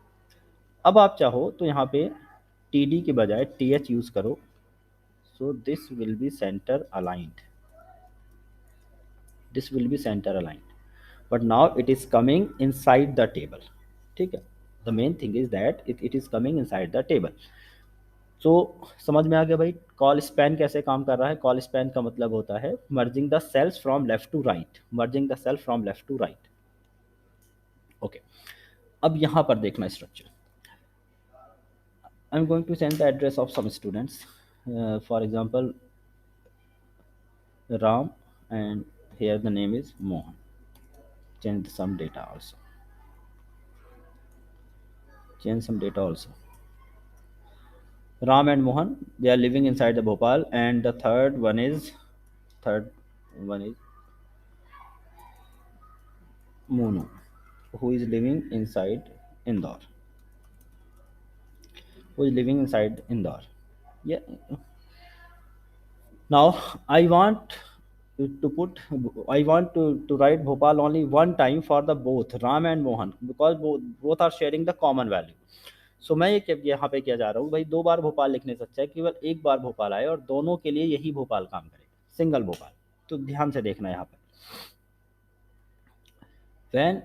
अब आप चाहो तो यहाँ पे टी के बजाय टी एच यूज करो। So this will be centre aligned, this will be centre aligned, but now it is coming inside the table. ठीक है, the main thing is that it is coming inside the table. तो समझ में आ गया भाई कॉल स्पैन कैसे काम कर रहा है। कॉल स्पैन का मतलब होता है merging the cells from left to right, merging the cell from left to right. Okay, अब यहाँ पर देखना structure. I'm going to send the address of some students, for example Ram, and here the name is Mohan. Change some data also, change some data also. Ram and Mohan, they are living inside the Bhopal, and the third one is Monu, who is living inside Indore, who is living inside Indore. Yeah, now I want to write Bhopal only one time for the both Ram and Mohan, because both are sharing the common value. So मैं ये यहाँ पे क्या जा रहा हूँ भाई, 2 बार भोपाल लिखने से अच्छा है केवल 1 बार भोपाल आए और दोनों के लिए यही भोपाल काम करेगा, सिंगल भोपाल। तो ध्यान से देखना यहाँ पर, when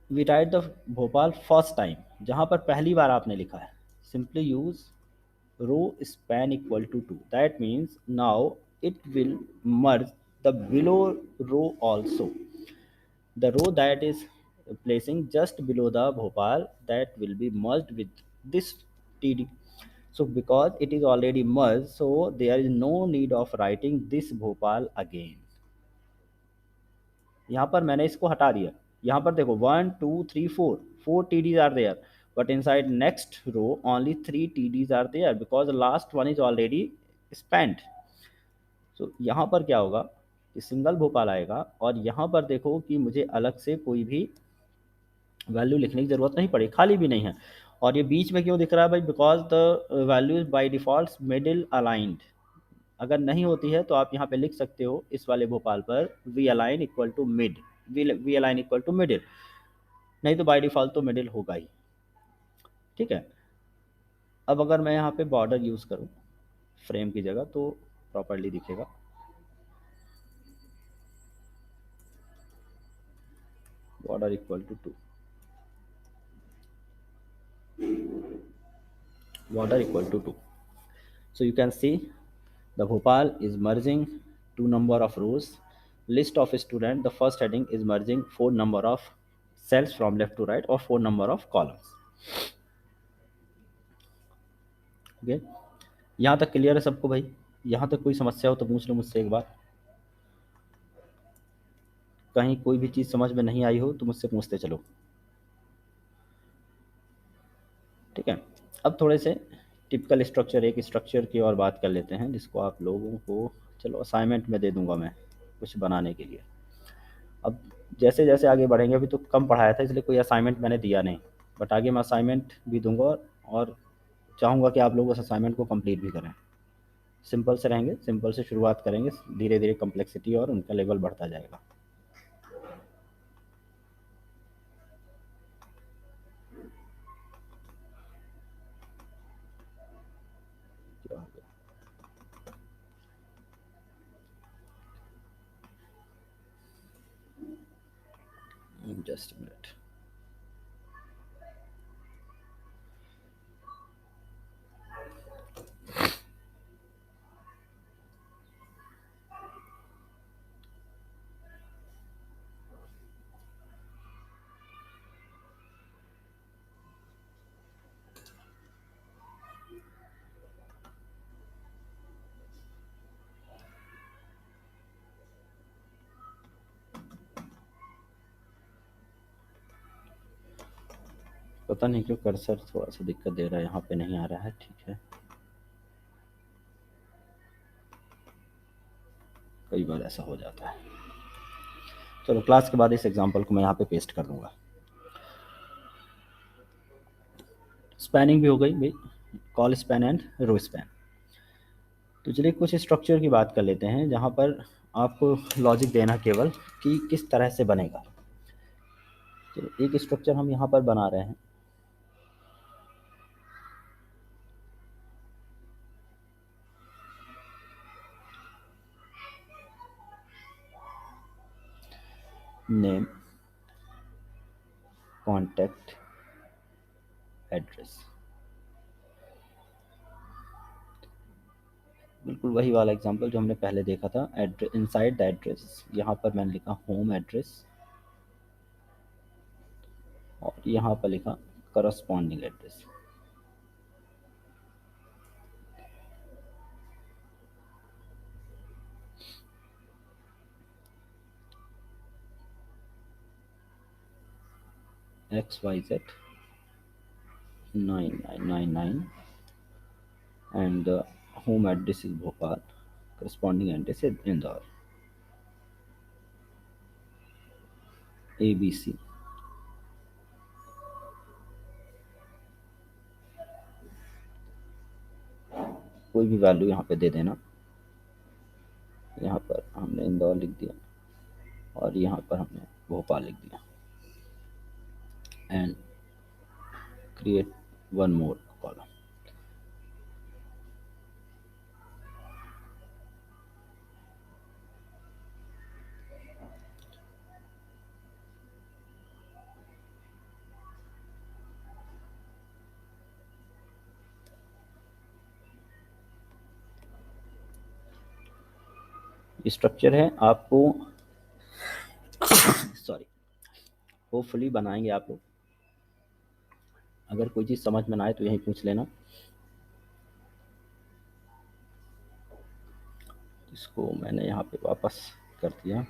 we write the Bhopal first time, जहाँ पर पहली बार आपने लिखा है, simply use row span equal to 2. That means now it will merge the below row also. The row that is placing just below the Bhopal, that will be merged with this TD. So because it is already merged, so there is no need of writing this Bhopal again. यहाँ पर मैंने इसको हटा दिया. यहाँ पर देखो 1 2 3 4 4 TDs are there, but inside next row only 3 TDs are there because the last one is already spent. So यहाँ पर क्या होगा कि सिंगल भोपाल आएगा और यहाँ पर देखो कि मुझे अलग से कोई भी वैल्यू लिखने की ज़रूरत नहीं पड़ी, खाली भी नहीं है. और ये बीच में क्यों दिख रहा है भाई? Because the value is by default middle aligned. अगर नहीं होती है तो आप यहाँ पे लिख सकते हो इस वाले भोपाल पर V align equal to mid, V align equal to middle, नहीं तो बाई डिफ़ॉल्ट तो मिडिल होगा ही. ठीक है. अब अगर मैं यहाँ पे बॉर्डर यूज़ करूँ फ्रेम की जगह तो प्रॉपरली दिखेगा. Border equal to 2, border equal to 2. So you can see the Bhopal is merging 2 number of rows. List of student, the first heading is merging 4 number of cells from left to right or 4 number of columns. Okay, यहाँ तक क्लियर है सबको भाई? यहाँ तक कोई समस्या हो तो पूछ लो मुझसे एक बार. कहीं कोई भी चीज़ समझ में नहीं आई हो तो मुझसे पूछते चलो. ठीक है. अब थोड़े से टिपिकल स्ट्रक्चर, एक स्ट्रक्चर की और बात कर लेते हैं जिसको आप लोगों को चलो असाइनमेंट में दे दूंगा मैं कुछ बनाने के लिए. अब जैसे जैसे आगे बढ़ेंगे, अभी तो कम पढ़ाया था इसलिए कोई असाइनमेंट मैंने दिया नहीं, बट आगे मैं असाइनमेंट भी दूंगा और चाहूँगा कि आप लोग उस असाइनमेंट को कंप्लीट भी करें. सिंपल से रहेंगे, सिंपल से शुरुआत करेंगे, धीरे धीरे कम्प्लेक्सिटी और उनका लेवल बढ़ता जाएगा. Just minute. पता नहीं क्यों कर्सर थोड़ा सा दिक्कत दे रहा है, यहाँ पे नहीं आ रहा है. ठीक है, कई बार ऐसा हो जाता है. चलो क्लास के बाद इस एग्जांपल को मैं यहाँ पे पेस्ट कर दूंगा. स्पैनिंग भी हो गई भाई, col span and row span. तो चलिए कुछ स्ट्रक्चर की बात कर लेते हैं जहाँ पर आपको लॉजिक देना केवल कि किस तरह से बनेगा. तो एक स्ट्रक्चर हम यहाँ पर बना रहे हैं. Name, contact, address. बिल्कुल वही वाला एग्जांपल जो हमने पहले देखा था. एड्रेस, इनसाइड द एड्रेस यहाँ पर मैंने लिखा होम एड्रेस और यहाँ पर लिखा corresponding address. XYZ 9999 and the home address is Bhopal, corresponding address is Indore. ABC. कोई भी वैल्यू यहाँ पे दे देना. यहाँ पर हमने इंदौर लिख दिया और यहाँ पर हमने भोपाल लिख दिया. And create one more column. Structure है आपको सॉरी होपफुली बनाएंगे आप लोग. अगर कोई चीज़ समझ में ना आए तो यहीं पूछ लेना। इसको मैंने यहाँ पे वापस कर दिया।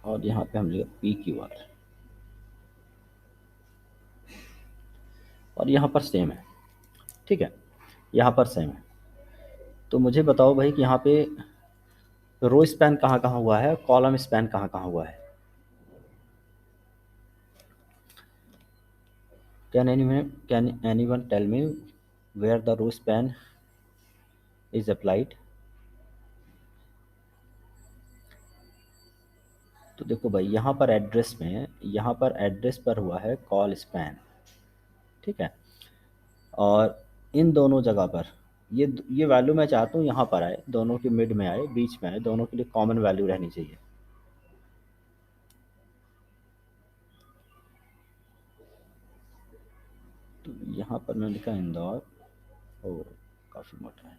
और यहाँ पे हम लिखा PQR, और यहाँ पर सेम है। ठीक है, यहाँ पर सेम है। तो मुझे बताओ भाई कि यहाँ पे रो स्पैन कहाँ कहाँ हुआ है, कॉलम स्पैन कहाँ कहाँ हुआ है। Can anyone tell me where the row span is applied. तो देखो भाई, यहाँ पर एड्रेस में, यहाँ पर एड्रेस पर हुआ है कॉल स्पैन। ठीक है, और इन दोनों जगह पर ये वैल्यू मैं चाहता हूँ यहाँ पर आए, दोनों के मिड में आए, बीच में आए, दोनों के लिए कॉमन वैल्यू रहनी चाहिए। तो यहाँ पर मैंने लिखा इंदौर, ओ काफ़ी मोटा है,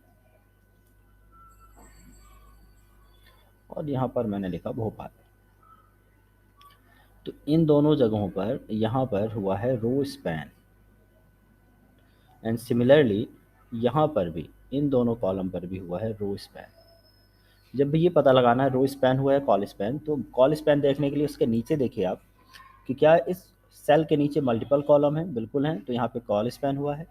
और यहाँ पर मैंने लिखा भोपाल। तो इन दोनों जगहों पर यहाँ पर हुआ है रो स्पैन, एंड सिमिलरली यहाँ पर भी इन दोनों कॉलम पर भी हुआ है रो स्पैन। जब भी ये पता लगाना है रो स्पैन हुआ है कॉल स्पैन, तो कॉल स्पैन देखने के लिए उसके नीचे देखिए आप कि क्या इस सेल के नीचे मल्टीपल कॉलम है, बिल्कुल हैं, तो यहाँ पे कॉल स्पैन हुआ है।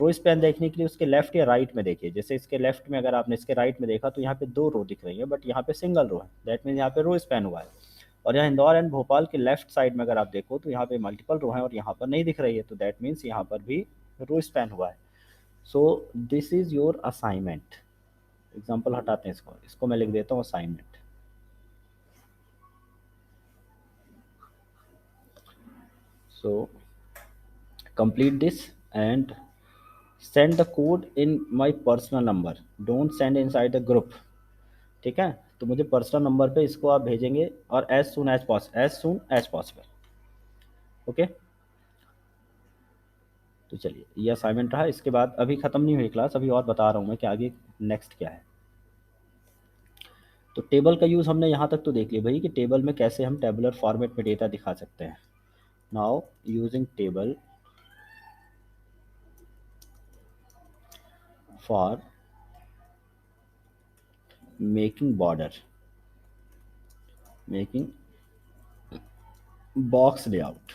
रो स्पैन देखने के लिए उसके लेफ्ट या राइट में देखिए, जैसे इसके लेफ्ट में अगर आपने इसके राइट में देखा तो यहाँ पे दो रो दिख रही है, बट यहाँ पे सिंगल रो है, दैट मीन यहाँ पे रो स्पैन हुआ है। और यहाँ इंदौर एंड भोपाल के लेफ्ट साइड में अगर आप देखो तो यहाँ पे मल्टीपल रो है और यहाँ पर नहीं दिख रही है, तो दैट मीन्स यहाँ पर भी रो स्पैन हुआ है। So this is your assignment. Example हटाते हैं इसको, इसको मैं लिख देता हूँ assignment. So complete this and send the code in my personal number, don't send in side the group. ठीक है, तो मुझे पर्सनल नंबर पे इसको आप भेजेंगे, और as soon as possible. Okay, तो चलिए ये असाइनमेंट रहा। इसके बाद अभी ख़त्म नहीं हुई क्लास, अभी और बता रहा हूँ मैं कि आगे नेक्स्ट क्या है। तो टेबल का यूज़ हमने यहाँ तक तो देख लिया भाई कि टेबल में कैसे हम टेबुलर फॉर्मेट में डेटा दिखा सकते हैं। Now using table for making border, making box layout.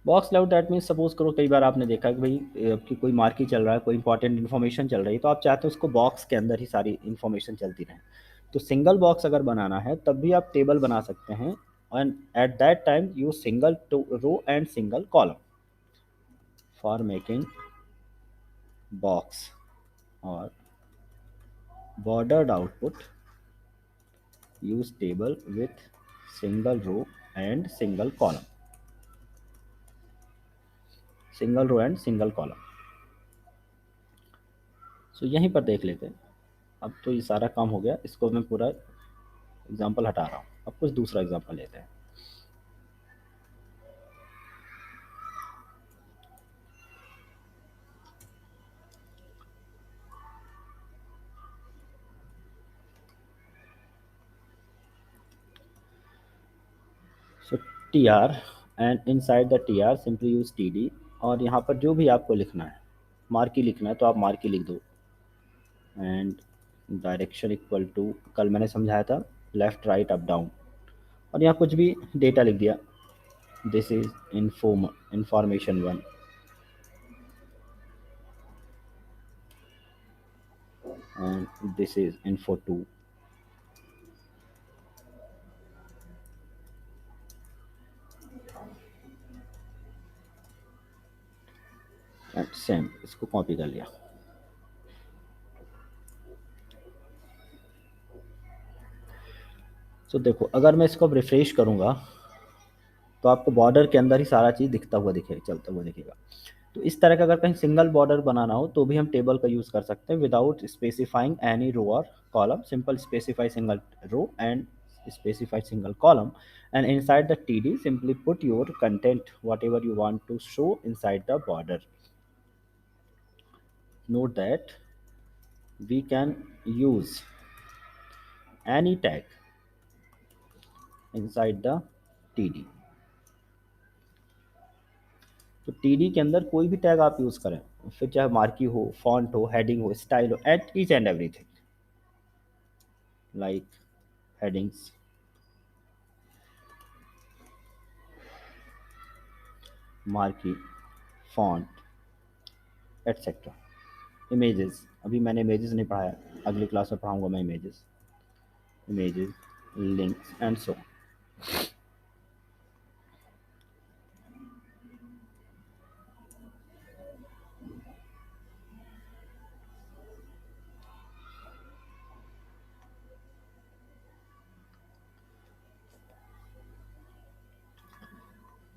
Box layout that means suppose करो कई बार आपने देखा कि भाई कि कोई मार्की चल रहा है, कोई इंपॉर्टेंट इन्फॉर्मेशन चल रही है, तो आप चाहते हो उसको बॉक्स के अंदर ही सारी इन्फॉर्मेशन चलती रहे। तो सिंगल बॉक्स अगर बनाना है तब भी आप टेबल बना सकते हैं, and at that time use single row and single column for making box और bordered output, use table with single row and single column, single row and single column। सो यहीं पर देख लेते हैं। अब तो ये सारा काम हो गया, इसको मैं पूरा एग्जांपल हटा रहा हूँ, अब कुछ दूसरा एग्जांपल लेते हैं। So T R, and inside the T R simply use T D, और यहाँ पर जो भी आपको लिखना है, मार्की लिखना है तो आप मार्की लिख दो, एंड डायरेक्शन इक्वल टू कल मैंने समझाया था लेफ्ट राइट अप डाउन, और यहाँ कुछ भी डेटा लिख दिया, this is information one, and this is info 2, and same इसको कॉपी कर लिया। सो देखो अगर मैं इसको अब रिफ्रेश करूँगा तो आपको बॉर्डर के अंदर ही सारा चीज़ दिखता हुआ दिखेगा, चलता हुआ दिखेगा। तो इस तरह का अगर कहीं सिंगल बॉर्डर बनाना हो तो भी हम टेबल का यूज़ कर सकते हैं विदाउट स्पेसिफाइंग एनी रो और column, simple specify single row and specify single column, and inside the td simply put your content whatever you want to show inside the border। note that we can use any tag inside the td। तो टीडी के अंदर कोई भी टैग आप यूज करें, फिर चाहे मार्की हो, फॉन्ट हो, हेडिंग हो, स्टाइल हो, at each and everything, like headings, marquee, font, etcetera. Images, अभी मैंने इमेजेस नहीं पढ़ाया, अगली क्लास में पढ़ाऊंगा मैं images, images, links and so.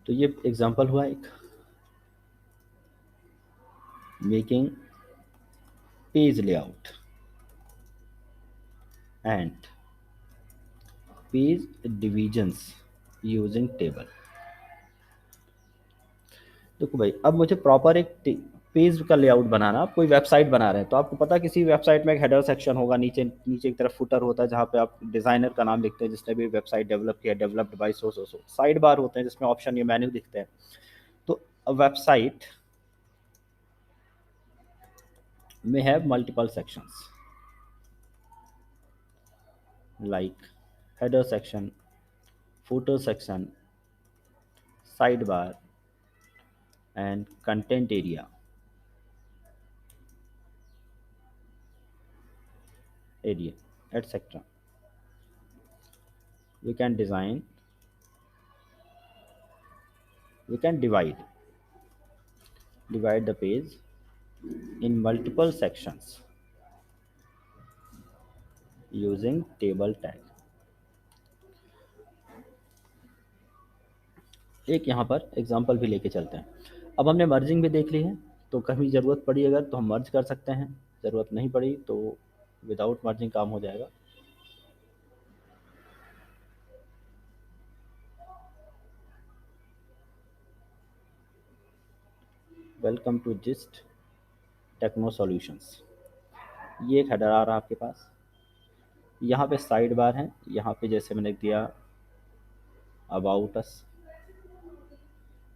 तो ये एग्जांपल हुआ एक, making page layout and page divisions using table. देखो भाई, अब मुझे प्रॉपर एक पेज का लेआउट बनाना, आप कोई वेबसाइट बना रहे हैं तो आपको पता है किसी वेबसाइट में एक हेडर सेक्शन होगा, नीचे नीचे की तरफ फुटर होता है जहाँ पे आप डिज़ाइनर का नाम लिखते हैं जिसने भी वेबसाइट डेवलप किया, developed by so. Side bar होते हैं जिसमें ऑप्शन या मेन्यू दिखते हैं। तो वेबसाइट में have multiple sections like header section, footer section, sidebar, and content area, etc. We can design, we can divide the page in multiple sections using table tag। एक यहाँ पर एग्जांपल भी लेके चलते हैं। अब हमने मर्जिंग भी देख ली है, तो कभी ज़रूरत पड़ी अगर तो हम मर्ज कर सकते हैं, ज़रूरत नहीं पड़ी तो विदाउट मर्जिंग काम हो जाएगा। Welcome to gist techno Solutions. ये एक हेडर आ रहा है आपके पास, यहाँ पे साइड बार है, यहाँ पे जैसे मैंने दिया अबाउट अस,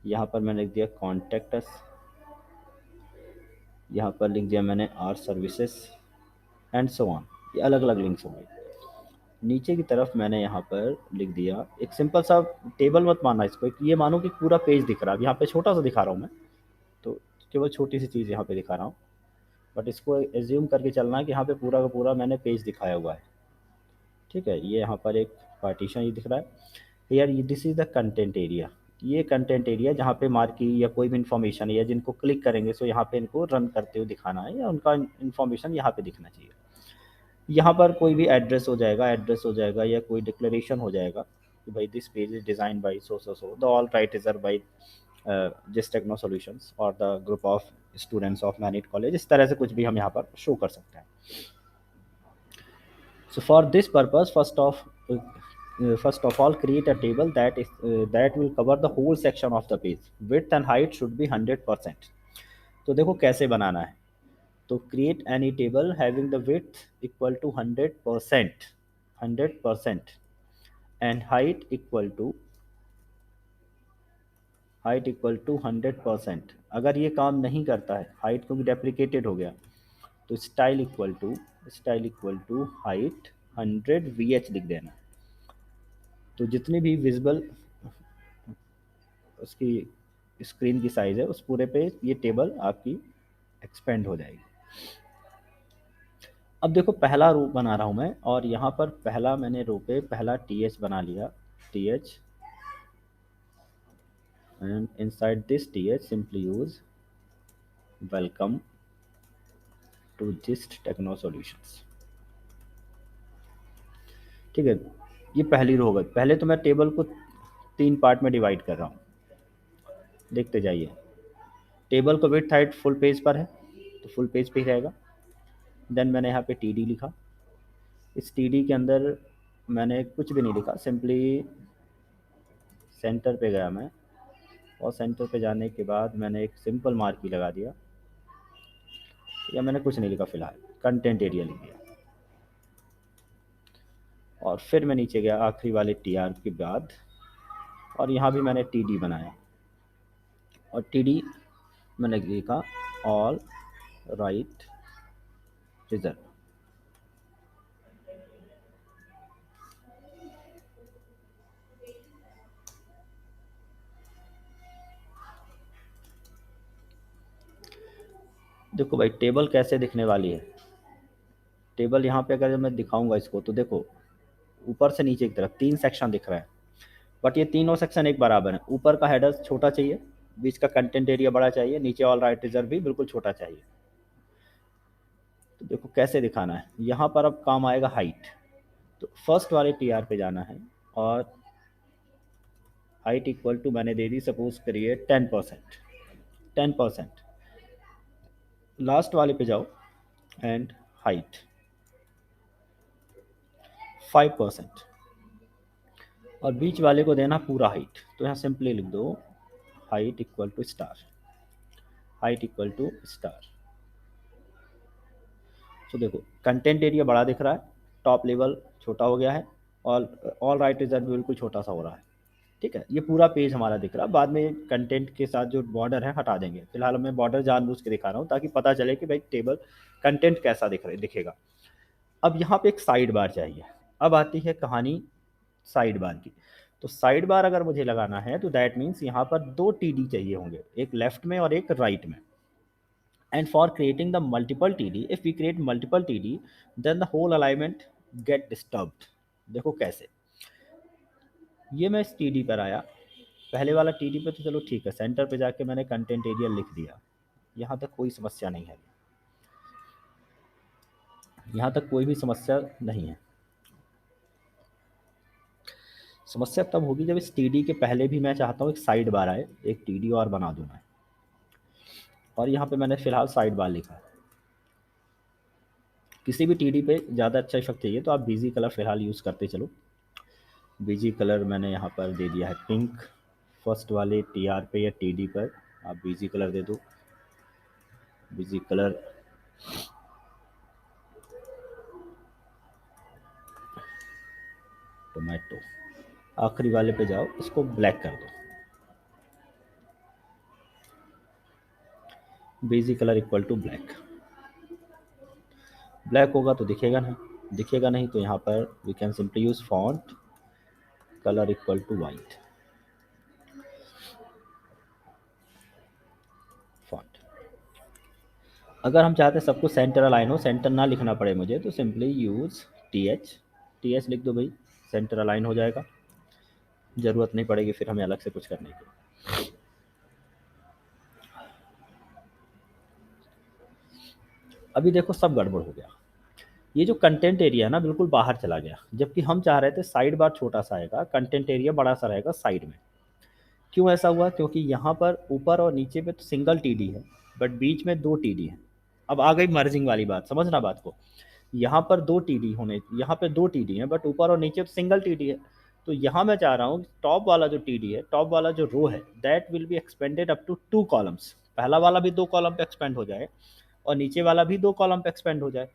यहाँ पर मैंने लिख दिया कॉन्टैक्ट अस, यहाँ पर लिख दिया मैंने our services and so on. ये अलग अलग लिंक्स होंगे। नीचे की तरफ मैंने यहाँ पर लिख दिया एक सिंपल सा टेबल, मत मानना इसको, एक ये मानो कि पूरा पेज दिख रहा है। यहाँ पे छोटा सा दिखा रहा हूँ मैं, तो केवल छोटी सी चीज़ यहाँ पे दिखा रहा हूँ, बट इसको एज्यूम करके चलना है कि यहाँ पे पूरा का पूरा मैंने पेज दिखाया हुआ है। ठीक है, ये यहाँ पर एक पार्टीशन ये दिख रहा है यार, ये this is the content area. ये कंटेंट एरिया जहाँ पे मार्की या कोई भी इन्फॉर्मेशन है या जिनको क्लिक करेंगे सो यहाँ पे इनको रन करते हुए दिखाना है, या उनका इन्फॉर्मेशन यहाँ पे दिखना चाहिए। यहाँ पर कोई भी एड्रेस हो जाएगा या कोई डिक्लेरेशन हो जाएगा कि भाई this page is design by so the all right is by जिस टेक्नो सॉल्यूशंस और the group of students of MANIT college. इस तरह से कुछ भी हम यहाँ पर शो कर सकते हैं। So for this purpose, first of all, create a table that will cover the whole section of the page. Width and height should be 100%। तो देखो कैसे बनाना है। तो create any table having the width equal to 100% and height equal to 100%। अगर ये काम नहीं करता है, हाइट क्योंकि डेप्लीकेटेड हो गया, तो style equal to height 100 VH लिख देना। तो जितनी भी विजिबल उसकी स्क्रीन की साइज़ है उस पूरे पे ये टेबल आपकी एक्सपेंड हो जाएगी। अब देखो पहला रो बना रहा हूँ मैं, और यहाँ पर पहला मैंने रो पे पहला TH बना लिया, TH, and inside this TH simply use welcome to gist techno Solutions. ठीक है, ये पहली रो हो गई। पहले तो मैं टेबल को 3 पार्ट में डिवाइड कर रहा हूँ, देखते जाइए। टेबल को विड्थ हाइट फुल पेज पर है तो फुल पेज पे ही रहेगा। देन मैंने यहाँ पे TD लिखा, इस TD के अंदर मैंने कुछ भी नहीं लिखा, सिंपली सेंटर पे गया मैं, और सेंटर पे जाने के बाद मैंने एक सिंपल मार्की लगा दिया या मैंने कुछ नहीं लिखा फिलहाल, कंटेंट एरिया लिख दिया। और फिर मैं नीचे गया आखिरी वाले टी आर के बाद, और यहाँ भी मैंने टी डी बनाया, और टी डी मैंने लिखा ऑल राइट रिजर्व। देखो भाई टेबल कैसे दिखने वाली है। टेबल यहाँ पे अगर मैं दिखाऊंगा इसको तो देखो, ऊपर से नीचे की तरफ 3 सेक्शन दिख रहा है, बट ये तीनों सेक्शन एक बराबर है। ऊपर का हेडर छोटा चाहिए, बीच का कंटेंट एरिया बड़ा चाहिए, नीचे ऑल राइट रिजर्व भी बिल्कुल छोटा चाहिए। तो देखो कैसे दिखाना है, यहाँ पर अब काम आएगा हाइट। तो फर्स्ट वाले टी आर पे जाना है, और हाइट इक्वल टू मैंने दे दी सपोज करिए 10%। 10%। लास्ट वाले पे जाओ एंड हाइट 5%, और बीच वाले को देना पूरा हाइट। तो यहाँ सिंपली लिख दो height equal to star, height equal to star. तो देखो कंटेंट एरिया बड़ा दिख रहा है, टॉप लेवल छोटा हो गया है, और ऑल राइट रिजर्व बिल्कुल छोटा सा हो रहा है। ठीक है, ये पूरा पेज हमारा दिख रहा है। बाद में कंटेंट के साथ जो बॉर्डर है हटा देंगे, फिलहाल मैं बॉर्डर जानबूझ के दिखा रहा हूँ ताकि पता चले कि भाई टेबल कंटेंट कैसा दिखेगा। अब यहाँ पे एक साइड बार चाहिए। अब आती है कहानी साइड बार की। तो साइड बार अगर मुझे लगाना है तो दैट मीन्स यहाँ पर 2 टीडी चाहिए होंगे, एक लेफ्ट में और एक राइट में। And for creating the multiple TD, if we create multiple TD, then the whole alignment get disturbed। देखो कैसे, ये मैं इस TD पर आया, पहले वाला TD पे तो चलो ठीक है, सेंटर पे जाके मैंने कंटेंट एरिया लिख दिया, यहाँ तक कोई समस्या नहीं है, यहाँ तक कोई भी समस्या नहीं है। समस्या तब होगी जब इस TD के पहले भी मैं चाहता हूँ एक साइड बार आए, एक TD और बना दूँ मैं, और यहाँ पे मैंने फिलहाल साइड बार लिखा है। किसी भी TD पे ज़्यादा अच्छा इफेक्ट चाहिए तो आप बीजी कलर फिलहाल यूज़ करते चलो। बीजी कलर मैंने यहाँ पर दे दिया है पिंक, फर्स्ट वाले टीआर पे या टीडी पर आप बीजी कलर दे दो, बीजी कलर टोमेटो। आखिरी वाले पे जाओ, इसको ब्लैक कर दो, BG colour equal to black. Black होगा तो दिखेगा नहीं, दिखेगा नहीं तो यहाँ पर we can simply use font colour equal to white, font. अगर हम चाहते हैं सबको सेंटर अलाइन हो, सेंटर ना लिखना पड़े मुझे, तो सिंपली यूज टी एच लिख दो भाई, सेंटर अलाइन हो जाएगा, ज़रूरत नहीं पड़ेगी फिर हमें अलग से कुछ करने की। अभी देखो सब गड़बड़ हो गया, ये जो कंटेंट एरिया है ना बिल्कुल बाहर चला गया, जबकि हम चाह रहे थे साइड बार छोटा सा आएगा, कंटेंट एरिया बड़ा सा रहेगा साइड में। क्यों ऐसा हुआ? क्योंकि यहाँ पर ऊपर और नीचे पे तो सिंगल टीडी है, बट बीच में 2 टीडी है। अब आ गई मर्जिंग वाली बात, समझना बात को। यहाँ पर 2 टीडी होने, यहाँ पे 2 टीडी है, बट ऊपर और नीचे तो सिंगल टीडी है। तो यहाँ मैं चाह रहा हूँ टॉप वाला जो टीडी है, टॉप वाला जो रो है, that will be expanded up to 2 columns. पहला वाला भी 2 कॉलम पे एक्सपेंड हो जाए, और नीचे वाला भी 2 कॉलम पे एक्सपेंड हो जाए।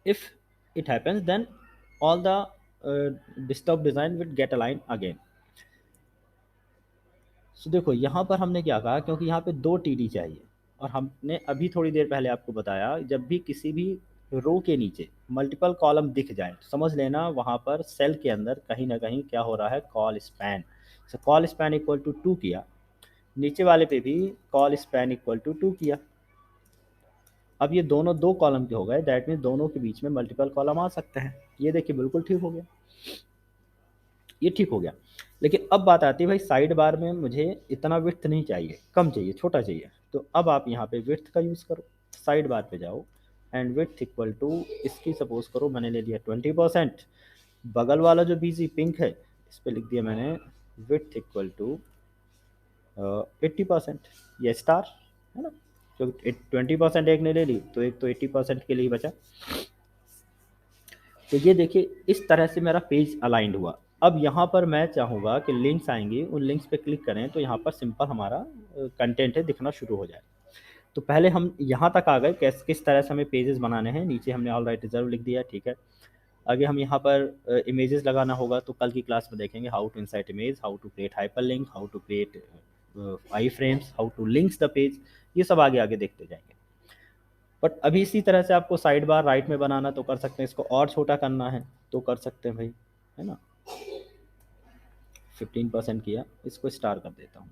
If it happens, then all the disturbed design will get aligned again। So देखो यहाँ पर हमने क्या कहा, क्योंकि यहाँ पे 2 टीडी चाहिए, और हमने अभी थोड़ी देर पहले आपको बताया जब भी किसी भी रो के नीचे मल्टीपल कॉलम दिख जाए तो समझ लेना वहाँ पर सेल के अंदर कहीं ना कहीं क्या हो रहा है, call span. So colspan equal to 2 किया, नीचे वाले पे भी कॉल स्पैन इक्वल टू 2 किया। अब ये दोनों 2 कॉलम के हो गए, दैट मीन्स दोनों के बीच में मल्टीपल कॉलम आ सकते हैं। ये देखिए बिल्कुल ठीक हो गया, ये ठीक हो गया। लेकिन अब बात आती है भाई साइड बार में मुझे इतना विड्थ नहीं चाहिए, कम चाहिए, छोटा चाहिए। तो अब आप यहाँ पे विड्थ का यूज़ करो, साइड बार पे जाओ एंड विड्थ इक्वल टू, इसकी सपोज करो मैंने ले लिया 20%। बगल वाला जो बीजी पिंक है इस पर लिख दिया मैंने विड्थ इक्वल टू 80%, या स्टार है ना, क्योंकि 20% एक ने ले ली तो एक तो 80% के लिए बचा। तो ये देखिए इस तरह से मेरा पेज अलाइंड हुआ। अब यहाँ पर मैं चाहूँगा कि लिंक्स आएंगी, उन लिंक्स पे क्लिक करें तो यहाँ पर सिंपल हमारा कंटेंट है दिखना शुरू हो जाए। तो पहले हम यहाँ तक आ गए, किस तरह से हमें पेजेस बनाने हैं। नीचे हमने ऑल राइट रिजर्व लिख दिया, ठीक है। आगे हम यहाँ पर इमेजेस लगाना होगा, तो कल की क्लास में देखेंगे how to insert image, how to create hyperlink, how to create iframes, how to links the page, ये सब आगे आगे देखते जाएंगे। बट अभी इसी तरह से आपको साइड बार राइट में बनाना तो कर सकते हैं, इसको और छोटा करना है तो कर सकते हैं भाई, है ना। 15% किया, इसको स्टार कर देता हूँ।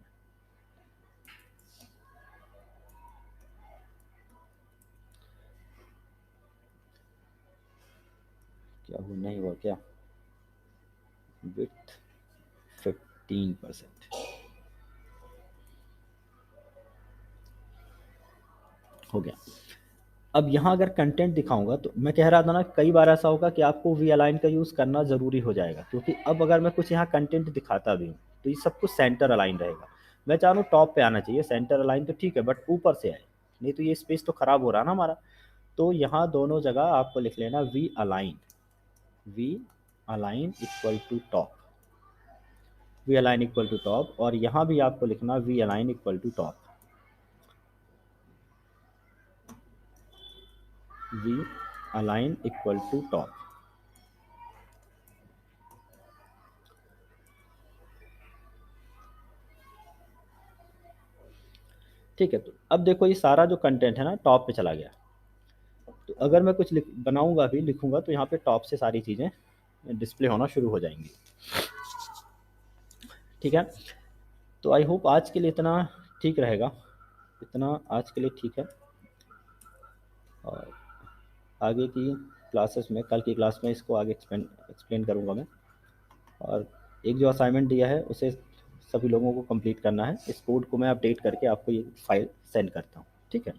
क्या वो नहीं हुआ क्या, विथ 15% हो गया। अब यहाँ अगर कंटेंट दिखाऊंगा तो मैं कह रहा था ना, कई बार ऐसा होगा कि आपको वी अलाइन का यूज़ करना ज़रूरी हो जाएगा, क्योंकि अब अगर मैं कुछ यहाँ कंटेंट दिखाता भी हूँ तो ये सब कुछ सेंटर अलाइन रहेगा। मैं चाह रहा हूँ टॉप पे आना चाहिए, सेंटर अलाइन तो ठीक है बट ऊपर से आए, नहीं तो ये स्पेस तो खराब हो रहा ना हमारा। तो यहाँ दोनों जगह आपको लिख लेना valign, we align equal to top, we align equal to top, और यहाँ भी आपको लिखना we align equal to top, we align equal to top. ठीक है, तो अब देखो ये सारा जो कंटेंट है ना टॉप पे चला गया। तो अगर मैं कुछ बनाऊंगा भी, लिखूंगा, तो यहाँ पे टॉप से सारी चीज़ें डिस्प्ले होना शुरू हो जाएंगी, ठीक है। तो आई होप आज के लिए इतना ठीक रहेगा, इतना आज के लिए ठीक है। और आगे की क्लासेस में, कल की क्लास में इसको आगे एक्सप्लेन करूँगा मैं। और एक जो असाइनमेंट दिया है उसे सभी लोगों को कंप्लीट करना है। इस कोड को मैं अपडेट करके आपको ये फाइल सेंड करता हूँ, ठीक है।